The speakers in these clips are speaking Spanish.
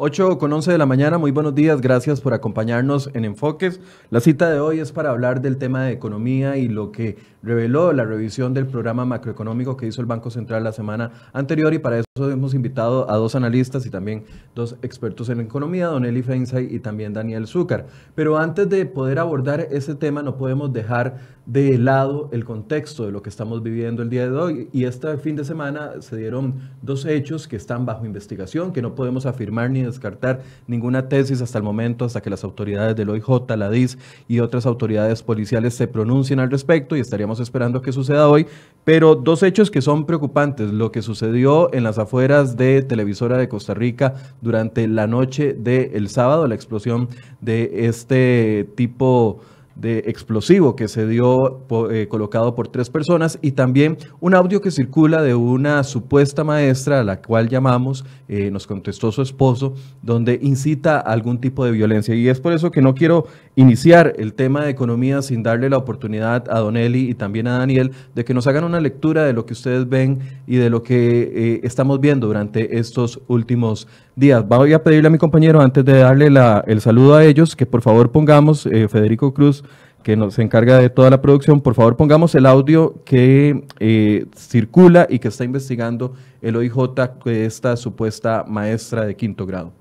8:11 de la mañana, muy buenos días, gracias por acompañarnos en Enfoques. La cita de hoy es para hablar del tema de economía y lo que reveló la revisión del programa macroeconómico que hizo el Banco Central la semana anterior, y para eso hemos invitado a dos analistas y también dos expertos en economía, Don Eli Feinsay y también Daniel Zúcar. Pero antes de poder abordar ese tema no podemos dejar de lado el contexto de lo que estamos viviendo el día de hoy, y este fin de semana se dieron dos hechos que están bajo investigación, que no podemos afirmar ni descartar ninguna tesis hasta el momento, hasta que las autoridades del OIJ, la DIS y otras autoridades policiales se pronuncien al respecto, y estaríamos esperando que suceda hoy. Pero dos hechos que son preocupantes: lo que sucedió en las afueras de Televisora de Costa Rica durante la noche del sábado, la explosión de este tipo de explosivo que se dio colocado por 3 personas, y también un audio que circula de una supuesta maestra a la cual llamamos, nos contestó su esposo, donde incita a algún tipo de violencia. Y es por eso que no quiero iniciar el tema de economía sin darle la oportunidad a Don Eli y también a Daniel de que nos hagan una lectura de lo que ustedes ven y de lo que estamos viendo durante estos últimos días. Voy a pedirle a mi compañero, antes de darle el saludo a ellos, que por favor pongamos, Federico Cruz, que se encarga de toda la producción, por favor pongamos el audio que circula y que está investigando el OIJ de esta supuesta maestra de 5º grado.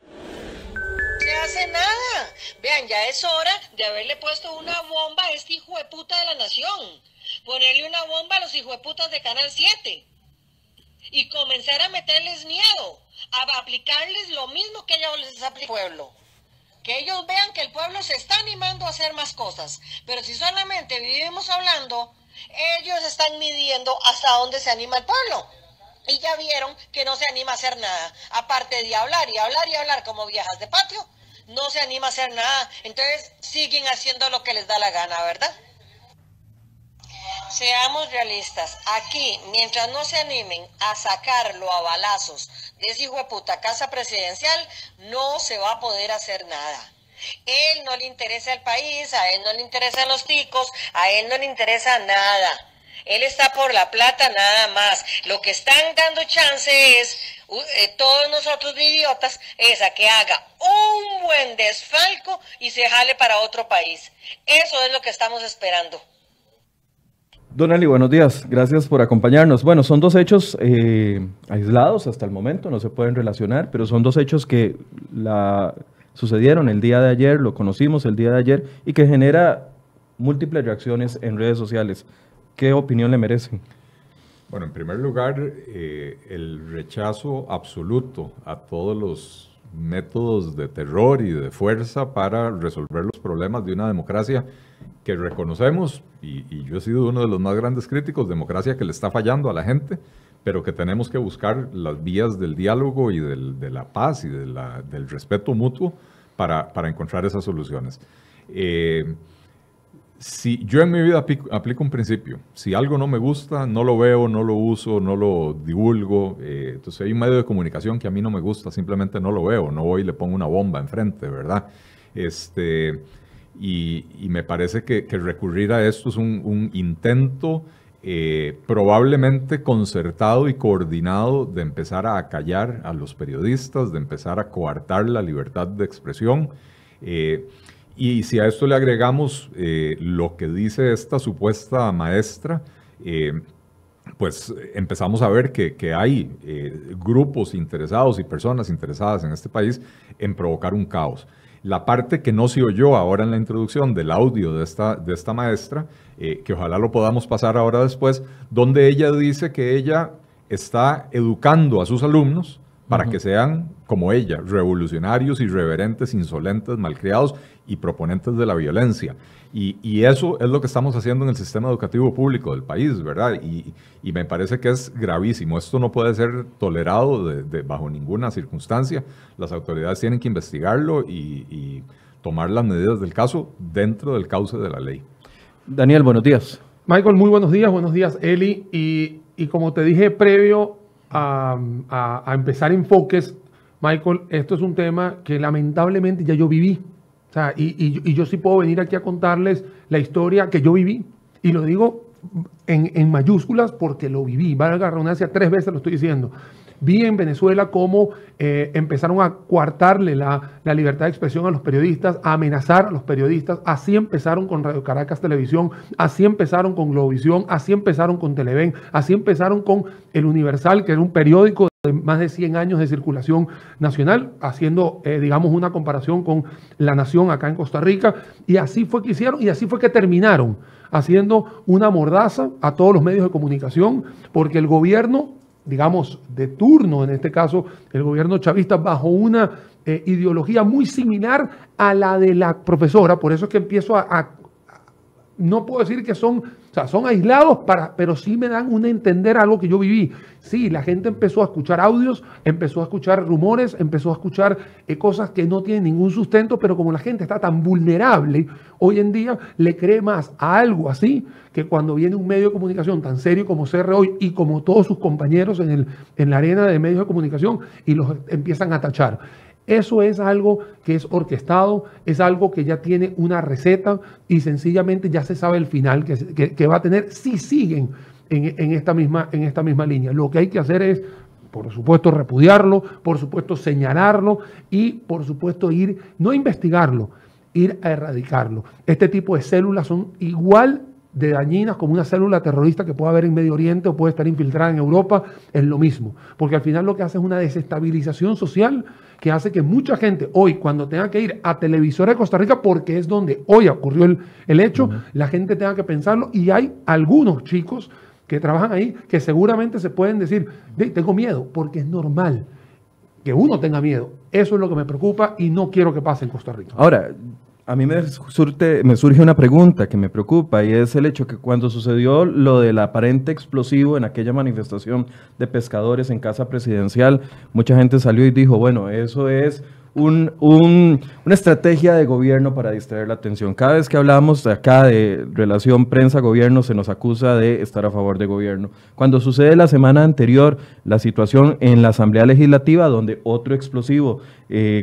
No se hace nada. Vean, ya es hora de haberle puesto una bomba a este hijo de puta de la nación. Ponerle una bomba a los hijueputas de Canal 7. Y comenzar a meterles miedo, a aplicarles lo mismo que ellos les aplican al pueblo. Que ellos vean que el pueblo se está animando a hacer más cosas. Pero si solamente vivimos hablando, ellos están midiendo hasta dónde se anima el pueblo. Y ya vieron que no se anima a hacer nada. Aparte de hablar y hablar y hablar como viejas de patio, no se anima a hacer nada. Entonces siguen haciendo lo que les da la gana, ¿verdad? Seamos realistas. Aquí, mientras no se animen a sacarlo a balazos de ese hijo de puta casa presidencial, no se va a poder hacer nada. Él no le interesa el país, a él no le interesan los ticos, a él no le interesa nada. Él está por la plata nada más. Lo que están dando chance es, todos nosotros idiotas, es a que haga un buen desfalco y se jale para otro país. Eso es lo que estamos esperando. Don Eli, buenos días, gracias por acompañarnos. Bueno, son dos hechos aislados hasta el momento, no se pueden relacionar, pero son dos hechos que sucedieron el día de ayer, lo conocimos el día de ayer, y que genera múltiples reacciones en redes sociales. ¿Qué opinión le merecen? Bueno, en primer lugar, el rechazo absoluto a todos los métodos de terror y de fuerza para resolver los problemas de una democracia que reconocemos, y yo he sido uno de los más grandes críticos, democracia que le está fallando a la gente, pero que tenemos que buscar las vías del diálogo y de la paz y del respeto mutuo para encontrar esas soluciones. Si yo en mi vida aplico un principio: si algo no me gusta, no lo veo, no lo uso, no lo divulgo. Entonces hay un medio de comunicación que a mí no me gusta, simplemente no lo veo, no voy y le pongo una bomba enfrente, ¿verdad? Y me parece que recurrir a esto es un intento probablemente concertado y coordinado de empezar a acallar a los periodistas, de empezar a coartar la libertad de expresión. Y si a esto le agregamos lo que dice esta supuesta maestra, pues empezamos a ver que hay grupos interesados y personas interesadas en este país en provocar un caos. La parte que no se oyó ahora en la introducción del audio de esta maestra, que ojalá lo podamos pasar ahora después, donde ella dice que ella está educando a sus alumnos para que sean, como ella, revolucionarios, irreverentes, insolentes, malcriados y proponentes de la violencia. Y eso es lo que estamos haciendo en el sistema educativo público del país, ¿verdad? Y me parece que es gravísimo. Esto no puede ser tolerado bajo ninguna circunstancia. Las autoridades tienen que investigarlo y tomar las medidas del caso dentro del cauce de la ley. Daniel, buenos días. Michael, muy buenos días, Eli. Y como te dije previo a empezar Enfoques, Michael, esto es un tema que lamentablemente ya yo viví. O sea, y yo sí puedo venir aquí a contarles la historia que yo viví. Y lo digo en mayúsculas porque lo viví, valga la redundancia, 3 veces lo estoy diciendo. Vi en Venezuela cómo empezaron a coartarle la libertad de expresión a los periodistas, a amenazar a los periodistas. Así empezaron con Radio Caracas Televisión, así empezaron con Globovisión, así empezaron con Televen, así empezaron con El Universal, que era un periódico de más de 100 años de circulación nacional, haciendo, digamos, una comparación con La Nación acá en Costa Rica. Y así fue que hicieron y así fue que terminaron haciendo una mordaza a todos los medios de comunicación, porque el gobierno, digamos, de turno, en este caso el gobierno chavista, bajo una ideología muy similar a la de la profesora. Por eso es que empiezo no puedo decir que son aislados, pero sí me dan un entender algo que yo viví. Sí, la gente empezó a escuchar audios, empezó a escuchar rumores, empezó a escuchar cosas que no tienen ningún sustento, pero como la gente está tan vulnerable, hoy en día le cree más a algo así que cuando viene un medio de comunicación tan serio como CR Hoy y como todos sus compañeros en la arena de medios de comunicación y los empiezan a tachar. Eso es algo que es orquestado, es algo que ya tiene una receta y sencillamente ya se sabe el final que va a tener si siguen en esta misma línea. Lo que hay que hacer es, por supuesto, repudiarlo, por supuesto, señalarlo y, por supuesto, no investigarlo, ir a erradicarlo. Este tipo de células son igual de dañinas como una célula terrorista que puede haber en Medio Oriente o puede estar infiltrada en Europa, es lo mismo. Porque al final lo que hace es una desestabilización social que hace que mucha gente hoy, cuando tenga que ir a Televisora de Costa Rica, porque es donde hoy ocurrió el hecho, la gente tenga que pensarlo. Y hay algunos chicos que trabajan ahí que seguramente se pueden decir, tengo miedo, porque es normal que uno tenga miedo. Eso es lo que me preocupa y no quiero que pase en Costa Rica. Ahora, a mí me surge una pregunta que me preocupa y es el hecho que cuando sucedió lo del aparente explosivo en aquella manifestación de pescadores en Casa Presidencial, mucha gente salió y dijo, bueno, eso es una estrategia de gobierno para distraer la atención. Cada vez que hablamos acá de relación prensa-gobierno se nos acusa de estar a favor de gobierno. Cuando sucede la semana anterior la situación en la Asamblea Legislativa, donde otro explosivo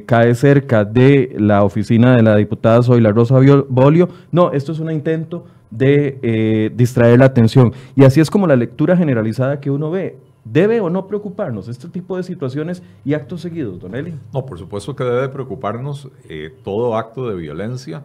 cae cerca de la oficina de la diputada Zoila Rosa Bolio, no, esto es un intento de distraer la atención. Y así es como la lectura generalizada que uno ve. ¿Debe o no preocuparnos este tipo de situaciones y actos seguidos, don Eli? No, por supuesto que debe preocuparnos todo acto de violencia.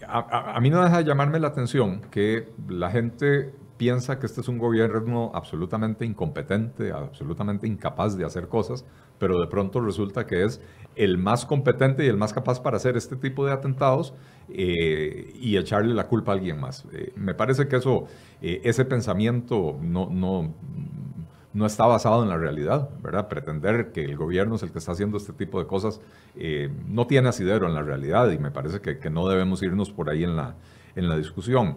A mí no deja de llamarme la atención que la gente piensa que este es un gobierno absolutamente incompetente, absolutamente incapaz de hacer cosas, pero de pronto resulta que es el más competente y el más capaz para hacer este tipo de atentados y echarle la culpa a alguien más. Me parece que ese pensamiento no está basado en la realidad, ¿verdad? Pretender que el gobierno es el que está haciendo este tipo de cosas no tiene asidero en la realidad y me parece que no debemos irnos por ahí en la discusión.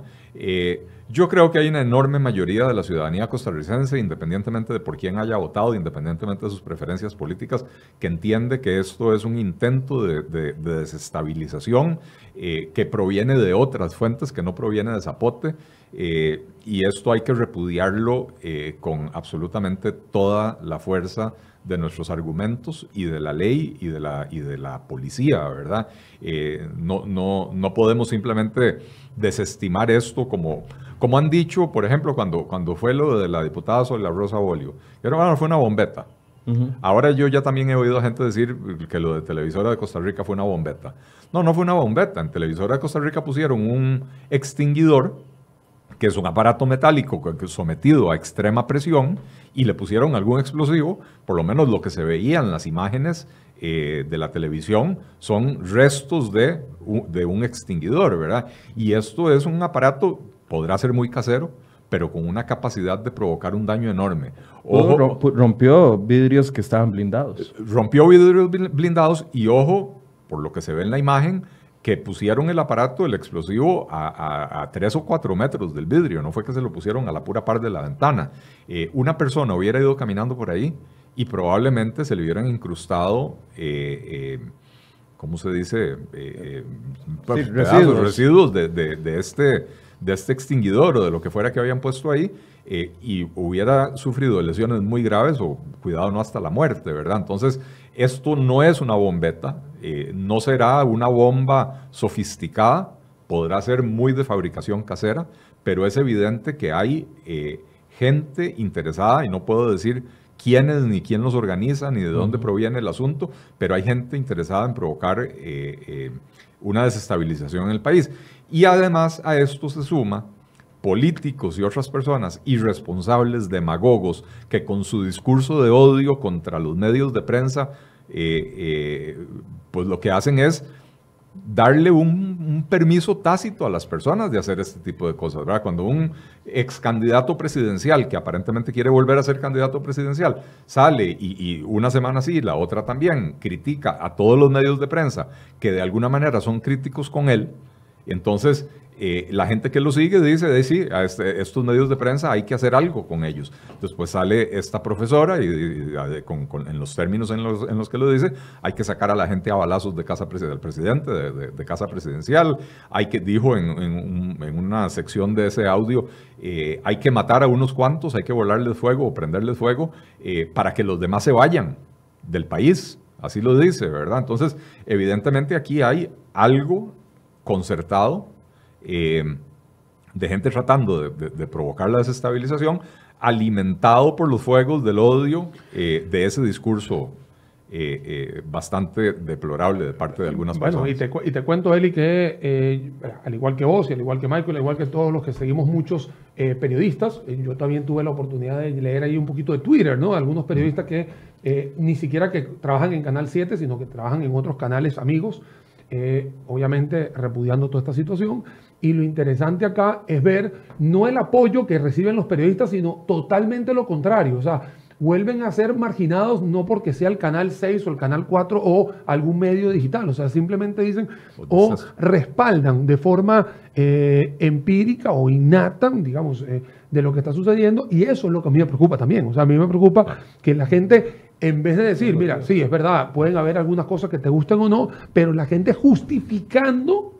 Yo creo que hay una enorme mayoría de la ciudadanía costarricense, independientemente de por quién haya votado, independientemente de sus preferencias políticas, que entiende que esto es un intento de desestabilización que proviene de otras fuentes, que no proviene de Zapote, y esto hay que repudiarlo con absolutamente toda la fuerza de nuestros argumentos y de la ley y de la policía, ¿verdad? No podemos simplemente desestimar esto como han dicho, por ejemplo, cuando fue lo de la diputada Zoila Rosa Bolio. Bueno, fue una bombeta. Ahora yo ya también he oído a gente decir que lo de Televisora de Costa Rica fue una bombeta. No fue una bombeta. En Televisora de Costa Rica pusieron un extinguidor, que es un aparato metálico sometido a extrema presión, y le pusieron algún explosivo. Por lo menos lo que se veía en las imágenes de la televisión son restos de un extinguidor, ¿verdad? Y esto es un aparato, podrá ser muy casero, pero con una capacidad de provocar un daño enorme. Ojo, rompió vidrios que estaban blindados. Rompió vidrios blindados y ojo, por lo que se ve en la imagen, que pusieron el aparato, el explosivo, a 3 o 4 metros del vidrio. No fue que se lo pusieron a la pura par de la ventana. Una persona hubiera ido caminando por ahí y probablemente se le hubieran incrustado, ¿cómo se dice? Residuos de este extinguidor o de lo que fuera que habían puesto ahí, y hubiera sufrido lesiones muy graves o, cuidado, no hasta la muerte, ¿verdad? Entonces, esto no es una bombeta, no será una bomba sofisticada, podrá ser muy de fabricación casera, pero es evidente que hay gente interesada, y no puedo decir quiénes, ni quién los organiza, ni de dónde proviene el asunto, pero hay gente interesada en provocar una desestabilización en el país. Y además a esto se suma políticos y otras personas irresponsables, demagogos, que con su discurso de odio contra los medios de prensa, pues lo que hacen es darle un permiso tácito a las personas de hacer este tipo de cosas, ¿verdad? Cuando un ex candidato presidencial, que aparentemente quiere volver a ser candidato presidencial, sale y una semana sí, la otra también, critica a todos los medios de prensa que de alguna manera son críticos con él, entonces la gente que lo sigue dice, sí, a estos medios de prensa hay que hacer algo con ellos. Después sale esta profesora y en los términos en los que lo dice, hay que sacar a la gente a balazos de casa del presidente, de casa presidencial. Dijo en una sección de ese audio, hay que matar a unos cuantos, hay que volarles fuego o prenderles fuego para que los demás se vayan del país. Así lo dice, ¿verdad? Entonces, evidentemente aquí hay algo concertado de gente tratando de provocar la desestabilización, alimentado por los fuegos del odio de ese discurso bastante deplorable de parte de algunas personas. Bueno, y te cuento, Eli, que al igual que vos y al igual que Michael, al igual que todos los que seguimos muchos periodistas, yo también tuve la oportunidad de leer ahí un poquito de Twitter, ¿no? Algunos periodistas que ni siquiera que trabajan en Canal 7, sino que trabajan en otros canales amigos, obviamente repudiando toda esta situación. Y lo interesante acá es ver no el apoyo que reciben los periodistas, sino totalmente lo contrario. O sea, vuelven a ser marginados no porque sea el Canal 6 o el Canal 4 o algún medio digital. O sea, simplemente dicen o respaldan de forma empírica o innata, digamos, de lo que está sucediendo. Y eso es lo que a mí me preocupa también. O sea, a mí me preocupa que la gente, en vez de decir, mira, sí, es verdad, pueden haber algunas cosas que te gusten o no, pero la gente justificando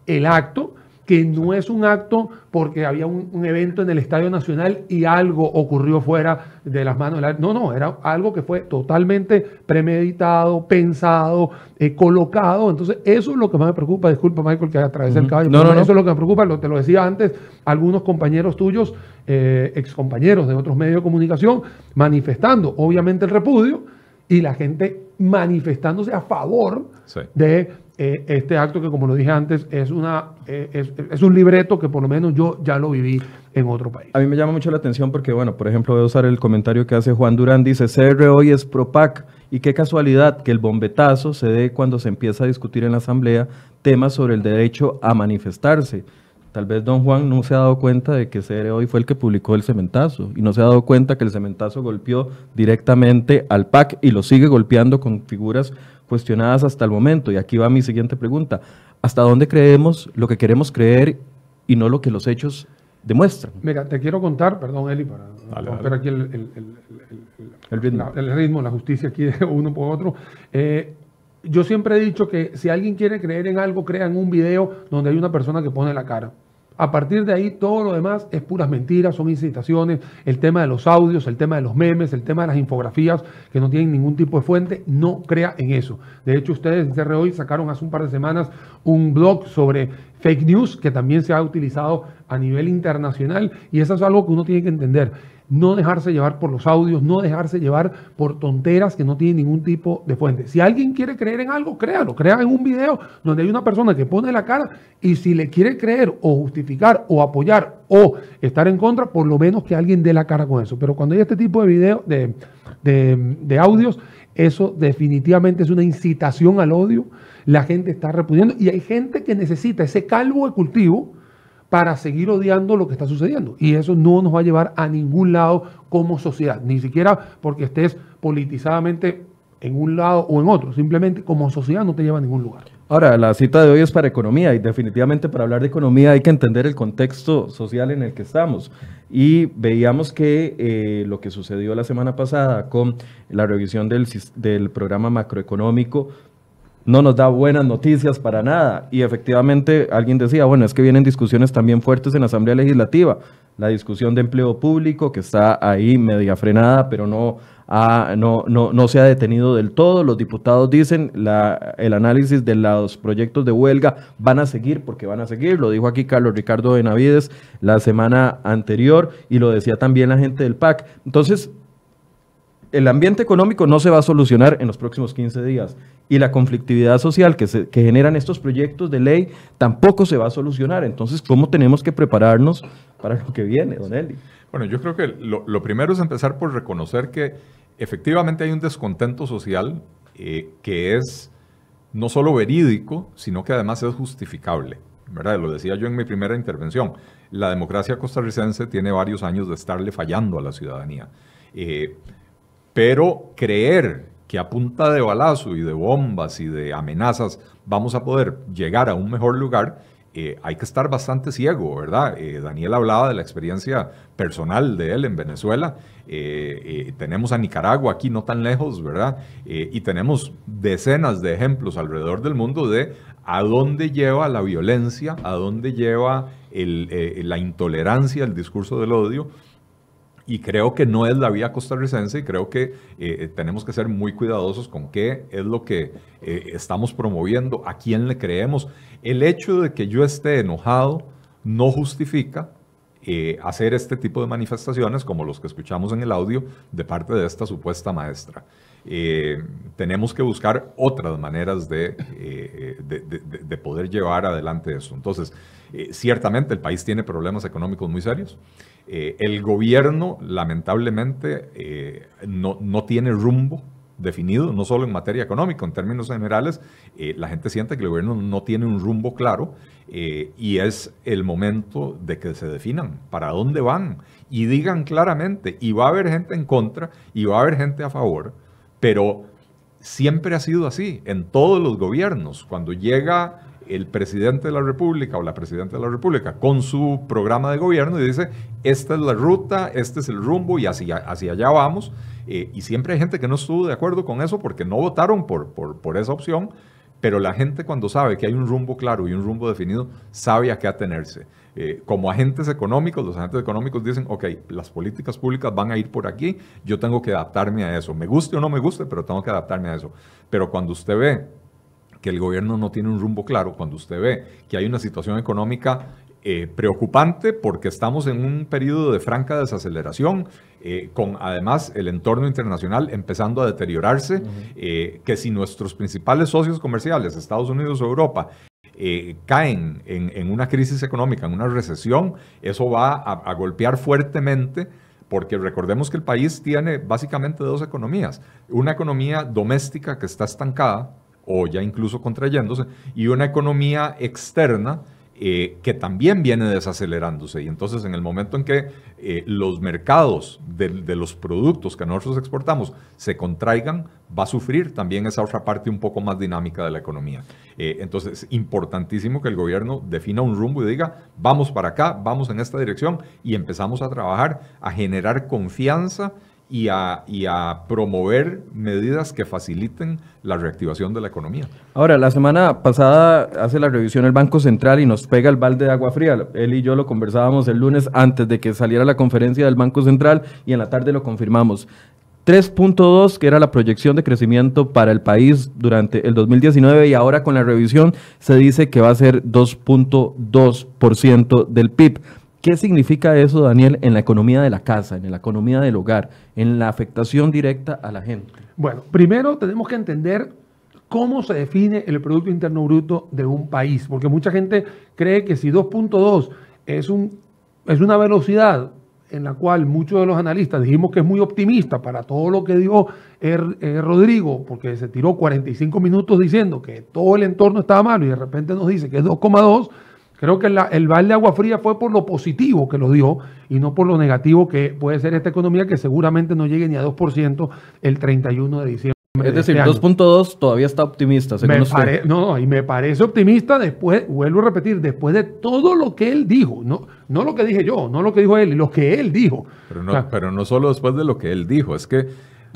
el acto, que no es un acto porque había un evento en el Estadio Nacional y algo ocurrió fuera de las manos. No, era algo que fue totalmente premeditado, pensado, colocado. Entonces, eso es lo que más me preocupa. Disculpa, Michael, que atravesé el caballo. No. Eso es lo que me preocupa. Te lo decía antes, algunos compañeros tuyos, excompañeros de otros medios de comunicación, manifestando, obviamente, el repudio y la gente manifestándose a favor de este acto que, como lo dije antes, es un libreto que por lo menos yo ya lo viví en otro país. A mí me llama mucho la atención porque, bueno, por ejemplo, voy a usar el comentario que hace Juan Durán, dice, CR hoy es pro-PAC, y qué casualidad que el bombetazo se dé cuando se empieza a discutir en la Asamblea temas sobre el derecho a manifestarse. Tal vez don Juan no se ha dado cuenta de que CR hoy fue el que publicó el cementazo y no se ha dado cuenta que el cementazo golpeó directamente al PAC y lo sigue golpeando con figuras cuestionadas hasta el momento. Y aquí va mi siguiente pregunta. ¿Hasta dónde creemos lo que queremos creer y no lo que los hechos demuestran? Mira, te quiero contar, perdón Eli, para romper aquí el ritmo, la justicia aquí de uno por otro. Yo siempre he dicho que si alguien quiere creer en algo, crea en un video donde hay una persona que pone la cara. A partir de ahí, todo lo demás es puras mentiras, son incitaciones, el tema de los audios, el tema de los memes, el tema de las infografías que no tienen ningún tipo de fuente, no crea en eso. De hecho, ustedes en CR Hoy sacaron hace un par de semanas un blog sobre fake news que también se ha utilizado a nivel internacional y eso es algo que uno tiene que entender. No dejarse llevar por los audios, no dejarse llevar por tonteras que no tienen ningún tipo de fuente. Si alguien quiere creer en algo, créalo, crea en un video donde hay una persona que pone la cara y si le quiere creer o justificar o apoyar o estar en contra, por lo menos que alguien dé la cara con eso. Pero cuando hay este tipo de video, de audios, eso definitivamente es una incitación al odio. La gente está repudiando y hay gente que necesita ese caldo de cultivo para seguir odiando lo que está sucediendo. Y eso no nos va a llevar a ningún lado como sociedad, ni siquiera porque estés politizadamente en un lado o en otro, simplemente como sociedad no te lleva a ningún lugar. Ahora, la cita de hoy es para economía y definitivamente para hablar de economía hay que entender el contexto social en el que estamos. Y veíamos que lo que sucedió la semana pasada con la revisión del programa macroeconómico no nos da buenas noticias para nada. Y efectivamente alguien decía, bueno, es que vienen discusiones también fuertes en la Asamblea Legislativa. La discusión de empleo público que está ahí media frenada, pero no se ha detenido del todo. Los diputados dicen el análisis de los proyectos de huelga van a seguir porque van a seguir. Lo dijo aquí Carlos Ricardo Benavides la semana anterior y lo decía también la gente del PAC. Entonces, el ambiente económico no se va a solucionar en los próximos 15 días y la conflictividad social que generan estos proyectos de ley tampoco se va a solucionar. Entonces, ¿cómo tenemos que prepararnos para lo que viene, don Eli? Bueno, yo creo que lo primero es empezar por reconocer que efectivamente hay un descontento social que es no solo verídico, sino que además es justificable, ¿verdad? Lo decía yo en mi primera intervención. La democracia costarricense tiene varios años de estarle fallando a la ciudadanía. Pero creer que a punta de balazo y de bombas y de amenazas vamos a poder llegar a un mejor lugar, hay que estar bastante ciego, ¿verdad? Daniel hablaba de la experiencia personal de él en Venezuela. Tenemos a Nicaragua aquí no tan lejos, ¿verdad? Y tenemos decenas de ejemplos alrededor del mundo de a dónde lleva la violencia, a dónde lleva la intolerancia, el discurso del odio. Y creo que no es la vía costarricense y creo que tenemos que ser muy cuidadosos con qué es lo que estamos promoviendo, a quién le creemos. El hecho de que yo esté enojado no justifica hacer este tipo de manifestaciones como los que escuchamos en el audio de parte de esta supuesta maestra. Tenemos que buscar otras maneras de poder llevar adelante esto. Entonces, ciertamente el país tiene problemas económicos muy serios. El gobierno, lamentablemente, no tiene rumbo definido, no solo en materia económica, en términos generales, la gente siente que el gobierno no tiene un rumbo claro y es el momento de que se definan para dónde van y digan claramente, y va a haber gente en contra y va a haber gente a favor, pero siempre ha sido así en todos los gobiernos. Cuando llega el presidente de la República o la presidenta de la República con su programa de gobierno y dice, esta es la ruta, este es el rumbo y hacia allá vamos. Y siempre hay gente que no estuvo de acuerdo con eso porque no votaron por esa opción, pero la gente cuando sabe que hay un rumbo claro y un rumbo definido, sabe a qué atenerse. Como agentes económicos, los agentes económicos dicen, ok, las políticas públicas van a ir por aquí, yo tengo que adaptarme a eso. Me guste o no me guste, pero tengo que adaptarme a eso. Pero cuando usted ve que el gobierno no tiene un rumbo claro, cuando usted ve que hay una situación económica preocupante porque estamos en un periodo de franca desaceleración, con además el entorno internacional empezando a deteriorarse, que si nuestros principales socios comerciales, Estados Unidos o Europa, caen en una crisis económica, en una recesión, eso va a golpear fuertemente. Porque recordemos que el país tiene básicamente dos economías. Una economía doméstica que está estancada, o ya incluso contrayéndose, y una economía externa que también viene desacelerándose. Y entonces en el momento en que los mercados de los productos que nosotros exportamos se contraigan, va a sufrir también esa otra parte un poco más dinámica de la economía. Entonces es importantísimo que el gobierno defina un rumbo y diga, vamos para acá, vamos en esta dirección, y empezamos a trabajar, a generar confianza y a promover medidas que faciliten la reactivación de la economía. Ahora, la semana pasada hace la revisión el Banco Central y nos pega el balde de agua fría. Él y yo lo conversábamos el lunes antes de que saliera la conferencia del Banco Central y en la tarde lo confirmamos. 3.2, que era la proyección de crecimiento para el país durante el 2019, y ahora con la revisión se dice que va a ser 2.2% del PIB. ¿Qué significa eso, Daniel, en la economía de la casa, en la economía del hogar, en la afectación directa a la gente? Bueno, primero tenemos que entender cómo se define el Producto Interno Bruto de un país, porque mucha gente cree que si 2.2 es una velocidad en la cual muchos de los analistas dijimos que es muy optimista para todo lo que dijo Rodrigo, porque se tiró 45 minutos diciendo que todo el entorno estaba malo y de repente nos dice que es 2.2, creo que el balde de agua fría fue por lo positivo que lo dio y no por lo negativo que puede ser esta economía, que seguramente no llegue ni a 2% el 31 de diciembre. Es decir, 2.2 todavía está optimista, según usted. No, y me parece optimista después, vuelvo a repetir, después de todo lo que él dijo, no lo que dije yo, no lo que dijo él, lo que él dijo. Pero no solo después de lo que él dijo, es que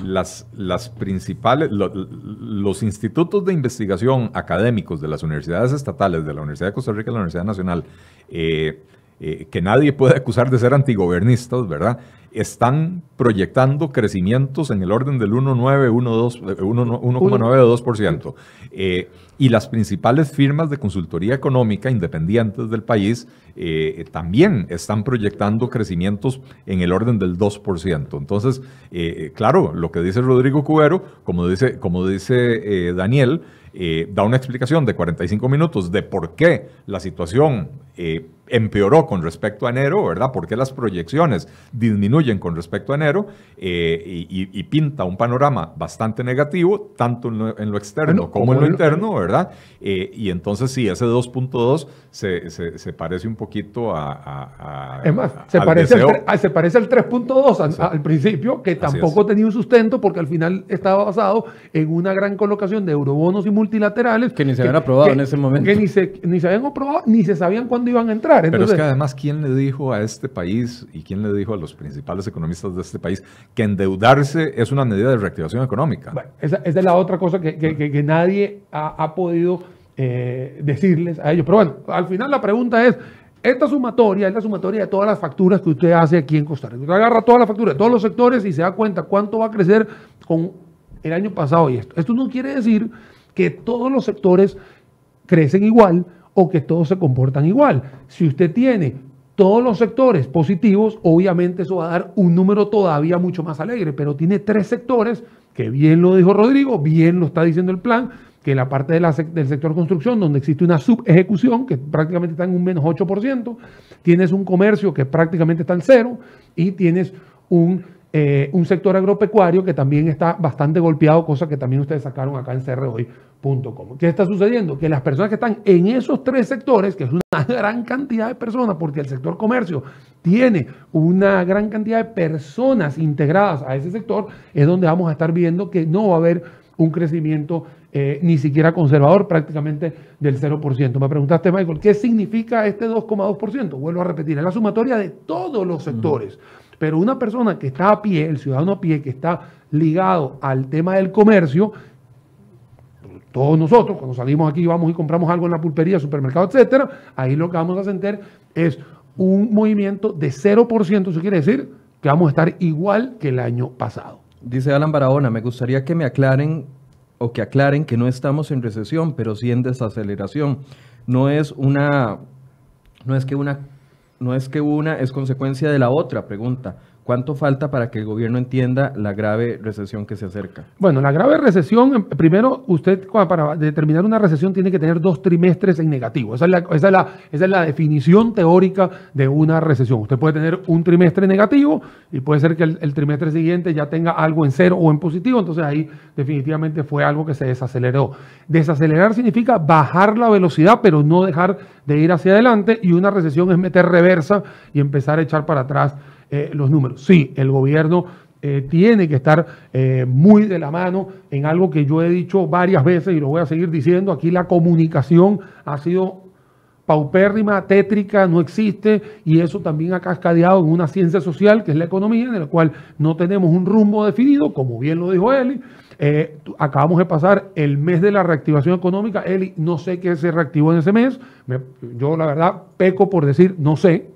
las principales, los institutos de investigación académicos de las universidades estatales, de la Universidad de Costa Rica y la Universidad Nacional, que nadie puede acusar de ser antigobernistas, ¿verdad? Están proyectando crecimientos en el orden del 1,9 o 2%. Y las principales firmas de consultoría económica independientes del país también están proyectando crecimientos en el orden del 2%. Entonces, claro, lo que dice Rodrigo Cubero, como dice Daniel, da una explicación de 45 minutos de por qué la situación empeoró con respecto a enero, ¿verdad? Por qué las proyecciones disminuyen con respecto a enero y pinta un panorama bastante negativo, tanto en lo externo como en lo interno, ¿verdad? Y entonces sí, ese 2.2 se parece un poquito es más, se parece al 3.2 al principio, que tampoco tenía un sustento porque al final estaba basado en una gran colocación de eurobonos y multilaterales que ni se habían aprobado en ese momento. Que ni se habían aprobado ni se sabían cuándo iban a entrar. Entonces, pero es que además, ¿quién le dijo a este país y quién le dijo a los principales economistas de este país que endeudarse es una medida de reactivación económica? Bueno, esa es la otra cosa que nadie ha podido decirles a ellos. Pero bueno, al final la pregunta es, esta sumatoria es la sumatoria de todas las facturas que usted hace aquí en Costa Rica. Usted agarra todas las facturas de todos los sectores y se da cuenta cuánto va a crecer con el año pasado y esto. Esto no quiere decir que todos los sectores crecen igual o que todos se comportan igual. Si usted tiene todos los sectores positivos, obviamente eso va a dar un número todavía mucho más alegre, pero tiene 3 sectores, que bien lo dijo Rodrigo, bien lo está diciendo el plan, que la parte del sector construcción, donde existe una subejecución, que prácticamente está en un menos 8%, tienes un comercio que prácticamente está en 0, y tienes un sector agropecuario que también está bastante golpeado, cosa que también ustedes sacaron acá en crhoy.com. ¿Qué está sucediendo? Que las personas que están en esos 3 sectores, que es una gran cantidad de personas, porque el sector comercio tiene una gran cantidad de personas integradas a ese sector, es donde vamos a estar viendo que no va a haber un crecimiento ni siquiera conservador, prácticamente del 0%. Me preguntaste, Michael, ¿qué significa este 2,2%? Vuelvo a repetir, es la sumatoria de todos los sectores. Pero una persona que está a pie, el ciudadano a pie, que está ligado al tema del comercio, todos nosotros, cuando salimos aquí, vamos y compramos algo en la pulpería, supermercado, etcétera, ahí lo que vamos a sentir es un movimiento de 0%. Eso quiere decir que vamos a estar igual que el año pasado. Dice Alan Barahona, me gustaría que me aclaren o que aclaren que no estamos en recesión, pero sí en desaceleración. No es que una es consecuencia de la otra. Pregunta, ¿cuánto falta para que el gobierno entienda la grave recesión que se acerca? Bueno, la grave recesión, primero, usted para determinar una recesión tiene que tener 2 trimestres en negativo. Esa es la definición teórica de una recesión. Usted puede tener un trimestre negativo y puede ser que el trimestre siguiente ya tenga algo en 0 o en positivo. Entonces ahí definitivamente fue algo que se desaceleró. Desacelerar significa bajar la velocidad, pero no dejar de ir hacia adelante. Y una recesión es meter reversa y empezar a echar para atrás los números. Sí, el gobierno tiene que estar muy de la mano en algo que yo he dicho varias veces y lo voy a seguir diciendo. Aquí la comunicación ha sido paupérrima, tétrica, no existe, y eso también ha cascadeado en una ciencia social que es la economía, en la cual no tenemos un rumbo definido, como bien lo dijo Eli. Acabamos de pasar el mes de la reactivación económica. Eli, no sé qué se reactivó en ese mes. Yo la verdad peco por decir no sé.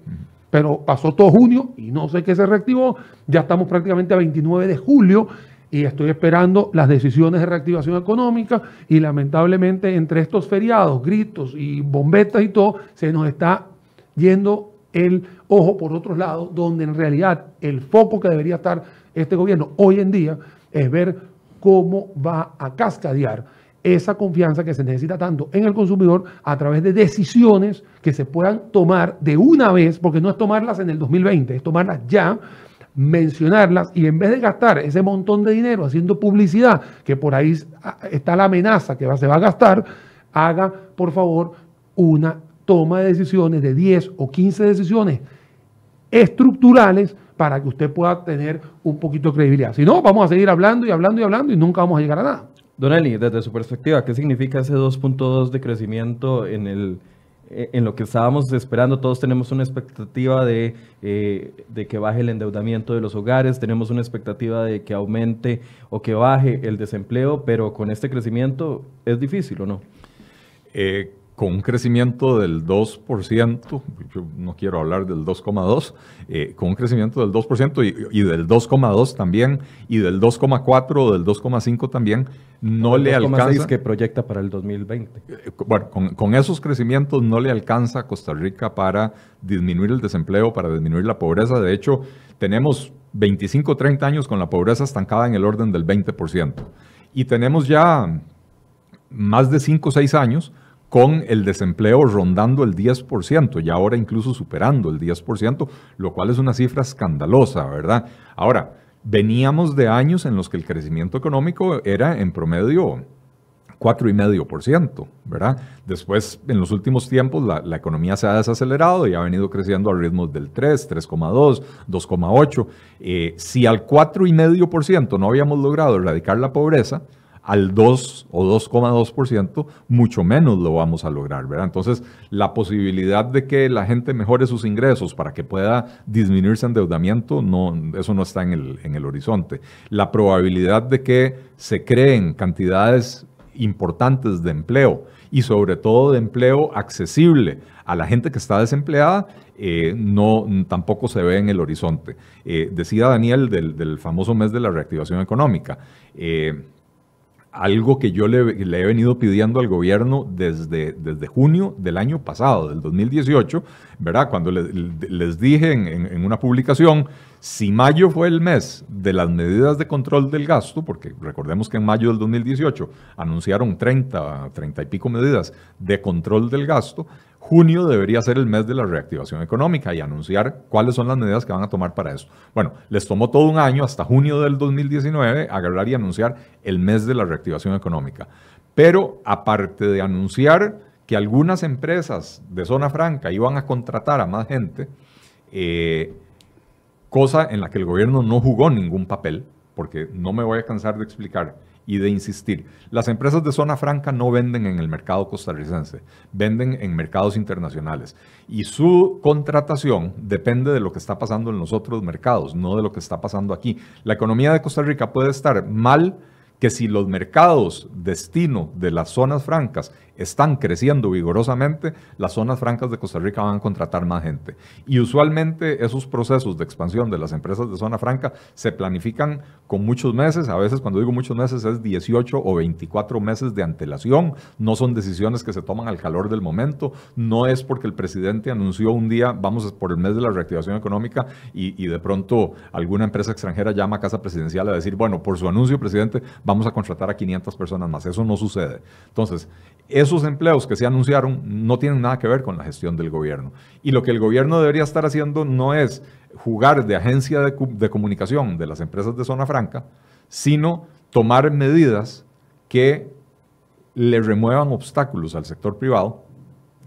Pero pasó todo junio y no sé qué se reactivó. Ya estamos prácticamente a 29 de julio y estoy esperando las decisiones de reactivación económica y lamentablemente entre estos feriados, gritos y bombetas y todo, se nos está yendo el ojo por otros lados, donde en realidad el foco que debería estar este gobierno hoy en día es ver cómo va a cascadear esa confianza que se necesita tanto en el consumidor a través de decisiones que se puedan tomar de una vez, porque no es tomarlas en el 2020, es tomarlas ya, mencionarlas y en vez de gastar ese montón de dinero haciendo publicidad, que por ahí está la amenaza que se va a gastar, haga por favor una toma de decisiones de 10 o 15 decisiones estructurales para que usted pueda tener un poquito de credibilidad. Si no, vamos a seguir hablando y hablando y hablando y nunca vamos a llegar a nada. Don Eli, desde su perspectiva, ¿qué significa ese 2.2 de crecimiento en en lo que estábamos esperando. Todos tenemos una expectativa de que baje el endeudamiento de los hogares, tenemos una expectativa de que aumente o que baje el desempleo, pero con este crecimiento es difícil, ¿o no? Con un crecimiento del 2%, yo no quiero hablar del 2,2%, con un crecimiento del 2% y del 2,2% también, y del 2,4% o del 2,5% también, no le alcanza. Que proyecta para el 2020. Bueno, con esos crecimientos no le alcanza a Costa Rica para disminuir el desempleo, para disminuir la pobreza. De hecho, tenemos 25 o 30 años con la pobreza estancada en el orden del 20%. Y tenemos ya más de 5 o 6 años con el desempleo rondando el 10% y ahora incluso superando el 10%, lo cual es una cifra escandalosa, ¿verdad? Ahora, veníamos de años en los que el crecimiento económico era en promedio 4,5%, ¿verdad? Después, en los últimos tiempos, la economía se ha desacelerado y ha venido creciendo a ritmos del 3, 3,2, 2,8. Si al 4,5% no habíamos logrado erradicar la pobreza, al 2 o 2,2%, mucho menos lo vamos a lograr, ¿verdad? Entonces, la posibilidad de que la gente mejore sus ingresos para que pueda disminuir su endeudamiento, eso no está en el horizonte. La probabilidad de que se creen cantidades importantes de empleo y sobre todo de empleo accesible a la gente que está desempleada, tampoco se ve en el horizonte. Decía Daniel del famoso mes de la reactivación económica. Algo que yo le he venido pidiendo al gobierno desde junio del año pasado, del 2018, ¿verdad? Cuando les dije en una publicación, si mayo fue el mes de las medidas de control del gasto, porque recordemos que en mayo del 2018 anunciaron 30 y pico medidas de control del gasto, junio debería ser el mes de la reactivación económica y anunciar cuáles son las medidas que van a tomar para eso. Bueno, les tomó todo un año, hasta junio del 2019, agarrar y anunciar el mes de la reactivación económica. Pero aparte de anunciar que algunas empresas de zona franca iban a contratar a más gente, cosa en la que el gobierno no jugó ningún papel, porque no me voy a cansar de explicar y de insistir. Las empresas de zona franca no venden en el mercado costarricense, venden en mercados internacionales. Y su contratación depende de lo que está pasando en los otros mercados, no de lo que está pasando aquí. La economía de Costa Rica puede estar mal, que si los mercados destino de las zonas francas están creciendo vigorosamente, las zonas francas de Costa Rica van a contratar más gente. Y usualmente esos procesos de expansión de las empresas de zona franca se planifican con muchos meses. A veces, cuando digo muchos meses, es 18 o 24 meses de antelación. No son decisiones que se toman al calor del momento. No es porque el presidente anunció un día, vamos por el mes de la reactivación económica, y de pronto alguna empresa extranjera llama a Casa Presidencial a decir, bueno, por su anuncio, presidente, vamos a contratar a 500 personas más. Eso no sucede. Entonces, esos empleos que se anunciaron no tienen nada que ver con la gestión del gobierno. Y lo que el gobierno debería estar haciendo no es jugar de agencia de comunicación de las empresas de zona franca, sino tomar medidas que le remuevan obstáculos al sector privado,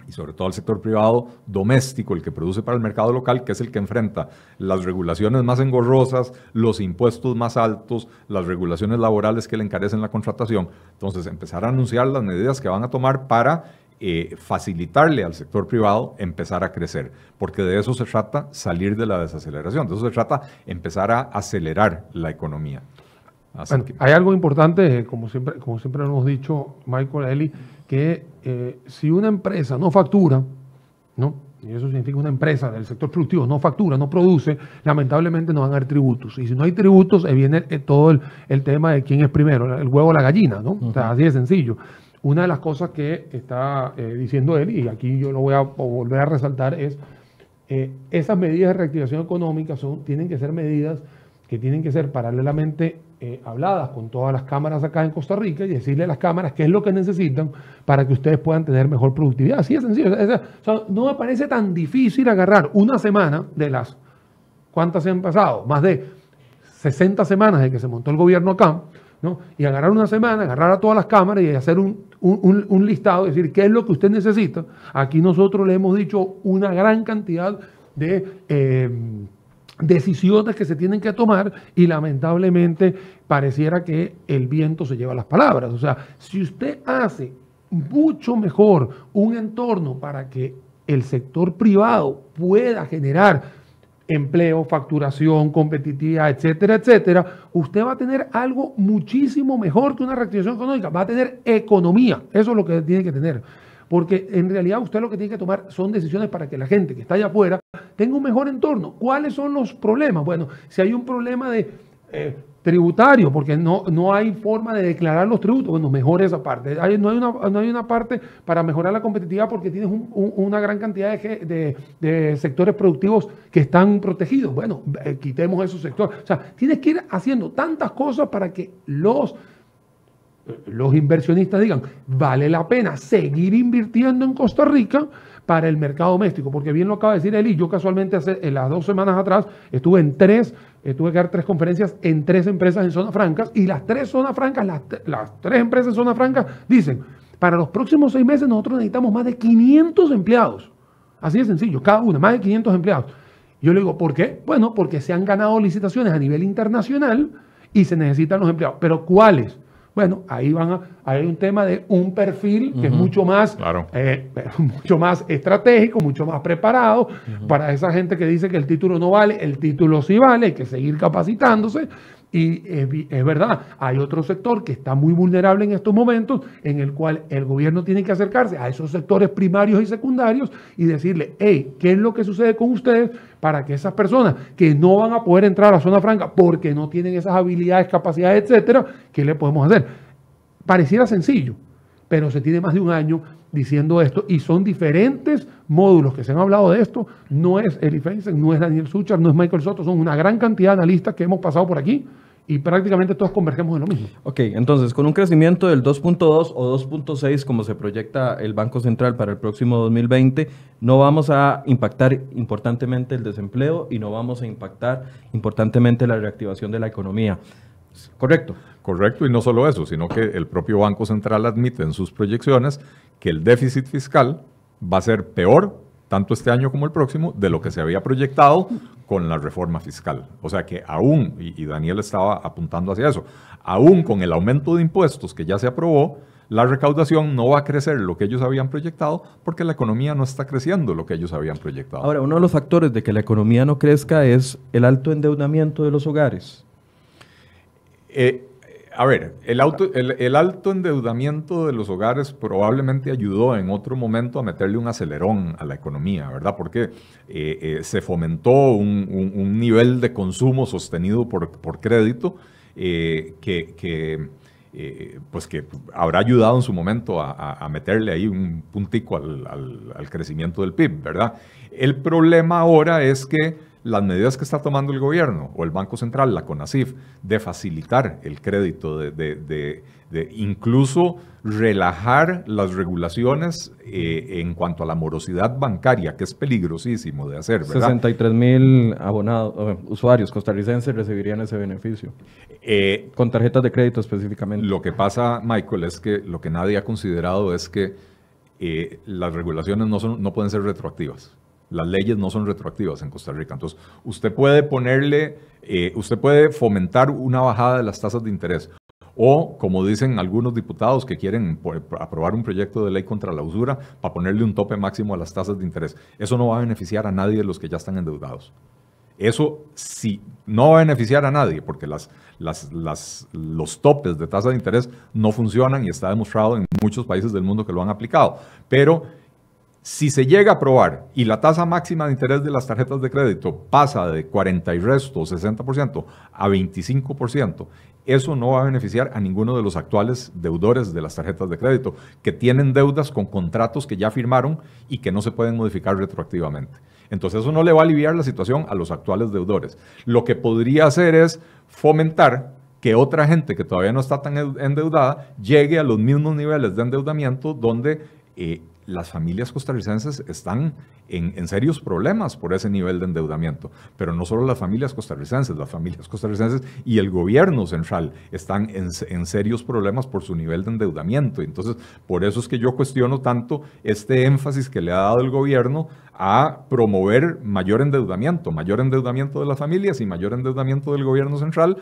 y sobre todo al sector privado doméstico, el que produce para el mercado local, que es el que enfrenta las regulaciones más engorrosas, los impuestos más altos, las regulaciones laborales que le encarecen la contratación. Entonces, empezar a anunciar las medidas que van a tomar para facilitarle al sector privado empezar a crecer, porque de eso se trata salir de la desaceleración, de eso se trata empezar a acelerar la economía. Bueno, hay algo importante, como siempre hemos dicho, Michael, Eli, que si una empresa no factura, ¿no? Y eso significa una empresa del sector productivo no factura, no produce, lamentablemente no van a haber tributos. Y si no hay tributos, viene todo el tema de quién es primero, el huevo o la gallina, ¿no? O sea, así de sencillo. Una de las cosas que está diciendo él, y aquí yo lo voy a volver a resaltar, es esas medidas de reactivación económica tienen que ser medidas que tienen que ser paralelamente habladas con todas las cámaras acá en Costa Rica y decirle a las cámaras qué es lo que necesitan para que ustedes puedan tener mejor productividad. Así de sencillo. O sea, no me parece tan difícil agarrar una semana de las, ¿cuántas se han pasado? Más de 60 semanas de que se montó el gobierno acá, ¿no? Y agarrar una semana, agarrar a todas las cámaras y hacer un listado, decir qué es lo que usted necesita. Aquí nosotros le hemos dicho una gran cantidad de decisiones que se tienen que tomar y lamentablemente pareciera que el viento se lleva las palabras. O sea, si usted hace mucho mejor un entorno para que el sector privado pueda generar empleo, facturación, competitividad, etcétera, etcétera, usted va a tener algo muchísimo mejor que una reactivación económica. Va a tener economía. Eso es lo que tiene que tener. Porque en realidad usted lo que tiene que tomar son decisiones para que la gente que está allá afuera tenga un mejor entorno. ¿Cuáles son los problemas? Bueno, si hay un problema de tributario, porque no hay forma de declarar los tributos, bueno, mejor esa parte. No hay una parte para mejorar la competitividad porque tienes una gran cantidad de sectores productivos que están protegidos. Bueno, quitemos esos sectores. O sea, tienes que ir haciendo tantas cosas para que los inversionistas digan, vale la pena seguir invirtiendo en Costa Rica para el mercado doméstico, porque bien lo acaba de decir Eli, yo casualmente en las 2 semanas atrás tuve que dar 3 conferencias en 3 empresas en zonas francas, y las 3 zonas francas, las 3 empresas en zonas francas dicen, para los próximos 6 meses nosotros necesitamos más de 500 empleados, así de sencillo, cada una, más de 500 empleados. Yo le digo, ¿por qué? Bueno, porque se han ganado licitaciones a nivel internacional y se necesitan los empleados, pero ¿cuáles? Bueno, ahí hay un tema de un perfil que es mucho más, claro, mucho más estratégico, mucho más preparado para esa gente que dice que el título no vale, el título sí vale, hay que seguir capacitándose. Y es verdad, hay otro sector que está muy vulnerable en estos momentos, en el cual el gobierno tiene que acercarse a esos sectores primarios y secundarios y decirle, hey, ¿qué es lo que sucede con ustedes para que esas personas que no van a poder entrar a la zona franca porque no tienen esas habilidades, capacidades, etcétera, qué le podemos hacer? Pareciera sencillo, pero se tiene más de un año diciendo esto y son diferentes módulos que se han hablado de esto. No es Eli Feinstein, no es Daniel Suchard, no es Michael Soto, son una gran cantidad de analistas que hemos pasado por aquí y prácticamente todos convergemos en lo mismo. Ok, entonces con un crecimiento del 2.2 o 2.6 como se proyecta el Banco Central para el próximo 2020, no vamos a impactar importantemente el desempleo y no vamos a impactar importantemente la reactivación de la economía. ¿Correcto? Correcto, y no solo eso, sino que el propio Banco Central admite en sus proyecciones que el déficit fiscal va a ser peor, tanto este año como el próximo, de lo que se había proyectado con la reforma fiscal. O sea que aún, y Daniel estaba apuntando hacia eso, aún con el aumento de impuestos que ya se aprobó, la recaudación no va a crecer lo que ellos habían proyectado porque la economía no está creciendo lo que ellos habían proyectado. Ahora, uno de los factores de que la economía no crezca es el alto endeudamiento de los hogares. A ver, el alto endeudamiento de los hogares probablemente ayudó en otro momento a meterle un acelerón a la economía, ¿verdad? Porque se fomentó un nivel de consumo sostenido por crédito que habrá ayudado en su momento a meterle ahí un puntico al crecimiento del PIB, ¿verdad? El problema ahora es que las medidas que está tomando el gobierno o el Banco Central, la CONACYF, de facilitar el crédito, de incluso relajar las regulaciones en cuanto a la morosidad bancaria, que es peligrosísimo de hacer, ¿verdad? 63,000 abonados, usuarios costarricenses recibirían ese beneficio, con tarjetas de crédito específicamente. Lo que pasa, Michael, es que lo que nadie ha considerado es que las regulaciones no pueden ser retroactivas. Las leyes no son retroactivas en Costa Rica. Entonces, usted puede fomentar una bajada de las tasas de interés. O, como dicen algunos diputados que quieren aprobar un proyecto de ley contra la usura para ponerle un tope máximo a las tasas de interés. Eso no va a beneficiar a nadie de los que ya están endeudados. Eso sí, no va a beneficiar a nadie porque los topes de tasa de interés no funcionan y está demostrado en muchos países del mundo que lo han aplicado. Pero si se llega a aprobar y la tasa máxima de interés de las tarjetas de crédito pasa de 40 y resto, 60% a 25%, eso no va a beneficiar a ninguno de los actuales deudores de las tarjetas de crédito, que tienen deudas con contratos que ya firmaron y que no se pueden modificar retroactivamente. Entonces eso no le va a aliviar la situación a los actuales deudores. Lo que podría hacer es fomentar que otra gente que todavía no está tan endeudada llegue a los mismos niveles de endeudamiento donde las familias costarricenses están en serios problemas por ese nivel de endeudamiento. Pero no solo las familias costarricenses y el gobierno central están en serios problemas por su nivel de endeudamiento. Entonces, por eso es que yo cuestiono tanto este énfasis que le ha dado el gobierno a promover mayor endeudamiento de las familias y mayor endeudamiento del gobierno central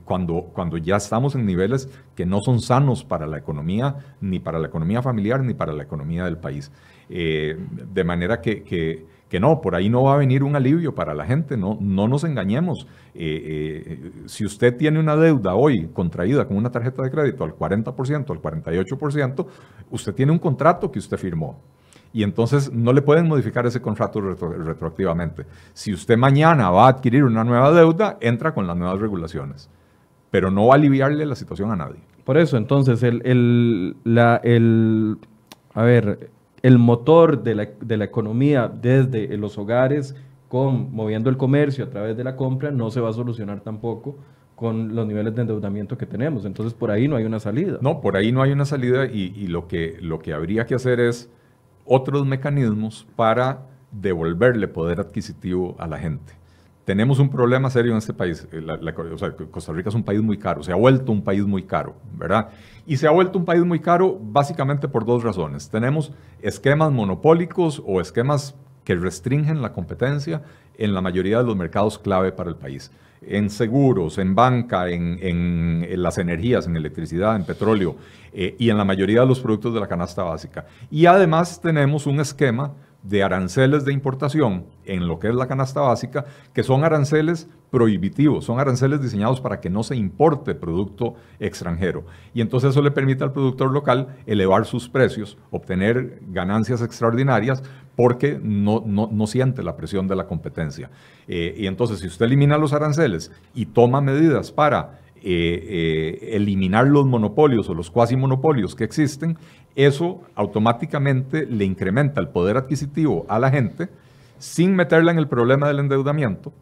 cuando ya estamos en niveles que no son sanos para la economía, ni para la economía familiar, ni para la economía del país. De manera que no, por ahí no va a venir un alivio para la gente, no nos engañemos. Si usted tiene una deuda hoy contraída con una tarjeta de crédito al 40%, al 48%, usted tiene un contrato que usted firmó. Y entonces no le pueden modificar ese contrato retroactivamente. Si usted mañana va a adquirir una nueva deuda, entra con las nuevas regulaciones. Pero no va a aliviarle la situación a nadie. Por eso, entonces, el motor de la economía desde los hogares, moviendo el comercio a través de la compra, no se va a solucionar tampoco con los niveles de endeudamiento que tenemos. Entonces, por ahí no hay una salida. No, por ahí no hay una salida y lo que habría que hacer es otros mecanismos para devolverle poder adquisitivo a la gente. Tenemos un problema serio en este país. Costa Rica es un país muy caro, se ha vuelto un país muy caro, ¿verdad? Y se ha vuelto un país muy caro básicamente por dos razones. Tenemos esquemas monopólicos o esquemas que restringen la competencia en la mayoría de los mercados clave para el país. En seguros, en banca, en las energías, en electricidad, en petróleo y en la mayoría de los productos de la canasta básica. Y además tenemos un esquema de aranceles de importación en lo que es la canasta básica, que son aranceles prohibitivos, son aranceles diseñados para que no se importe producto extranjero. Y entonces eso le permite al productor local elevar sus precios, obtener ganancias extraordinarias, porque no siente la presión de la competencia. Y entonces si usted elimina los aranceles y toma medidas para eliminar los monopolios o los cuasimonopolios que existen, eso automáticamente le incrementa el poder adquisitivo a la gente sin meterla en el problema del endeudamiento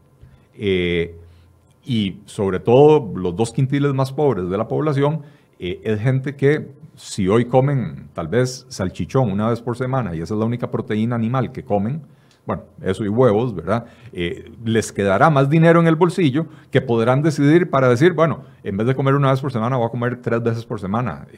y sobre todo los 2/5 más pobres de la población es gente que si hoy comen tal vez salchichón una vez por semana y esa es la única proteína animal que comen, bueno, eso y huevos, ¿verdad? Les quedará más dinero en el bolsillo que podrán decidir para decir, bueno, en vez de comer una vez por semana, voy a comer 3 veces por semana.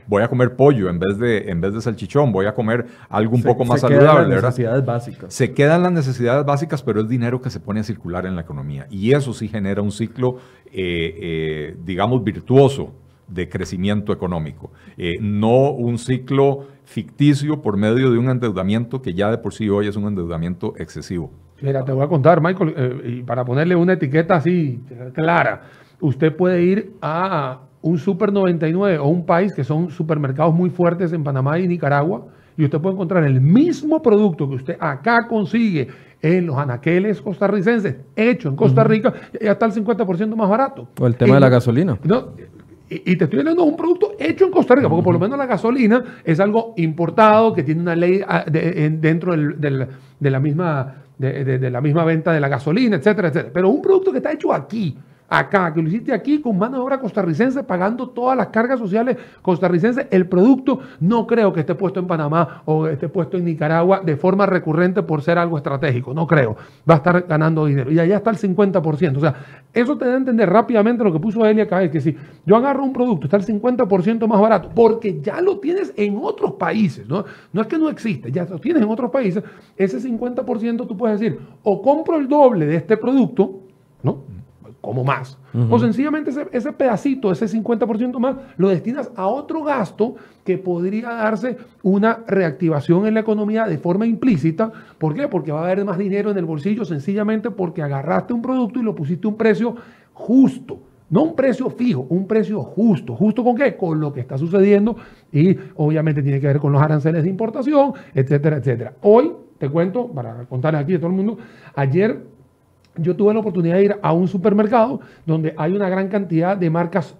Voy a comer pollo en vez de salchichón, voy a comer algo un poco más saludable, ¿verdad? Se quedan las necesidades básicas. Se quedan las necesidades básicas, pero es dinero que se pone a circular en la economía. Y eso sí genera un ciclo, digamos, virtuoso de crecimiento económico. No un ciclo ficticio por medio de un endeudamiento que ya de por sí hoy es un endeudamiento excesivo. Mira, te voy a contar, Michael, y para ponerle una etiqueta así clara, usted puede ir a un Super 99 o un país que son supermercados muy fuertes en Panamá y Nicaragua, y usted puede encontrar el mismo producto que usted acá consigue en los anaqueles costarricenses, hecho en Costa Rica, y hasta el 50% más barato. O el tema de la gasolina. No, y te estoy hablando de un producto hecho en Costa Rica, porque por lo menos la gasolina es algo importado que tiene una ley dentro de la misma venta de la gasolina, etcétera, etcétera. Pero un producto que está hecho aquí, acá, que lo hiciste aquí con mano de obra costarricense, pagando todas las cargas sociales costarricenses, el producto no creo que esté puesto en Panamá o esté puesto en Nicaragua de forma recurrente por ser algo estratégico, no creo. Va a estar ganando dinero. Y allá está el 50%. O sea, eso te da a entender rápidamente lo que puso Elia acá, es que si yo agarro un producto, está el 50% más barato, porque ya lo tienes en otros países, ¿no? No es que no existe, ya lo tienes en otros países, ese 50% tú puedes decir, o compro el doble de este producto, ¿no? Como más. O sencillamente ese pedacito, ese 50% más, lo destinas a otro gasto que podría darse una reactivación en la economía de forma implícita. ¿Por qué? Porque va a haber más dinero en el bolsillo, sencillamente porque agarraste un producto y lo pusiste a un precio justo. No un precio fijo, un precio justo. ¿Justo con qué? Con lo que está sucediendo y obviamente tiene que ver con los aranceles de importación, etcétera, etcétera. Hoy, te cuento, para contarles aquí a todo el mundo, ayer yo tuve la oportunidad de ir a un supermercado donde hay una gran cantidad de marcas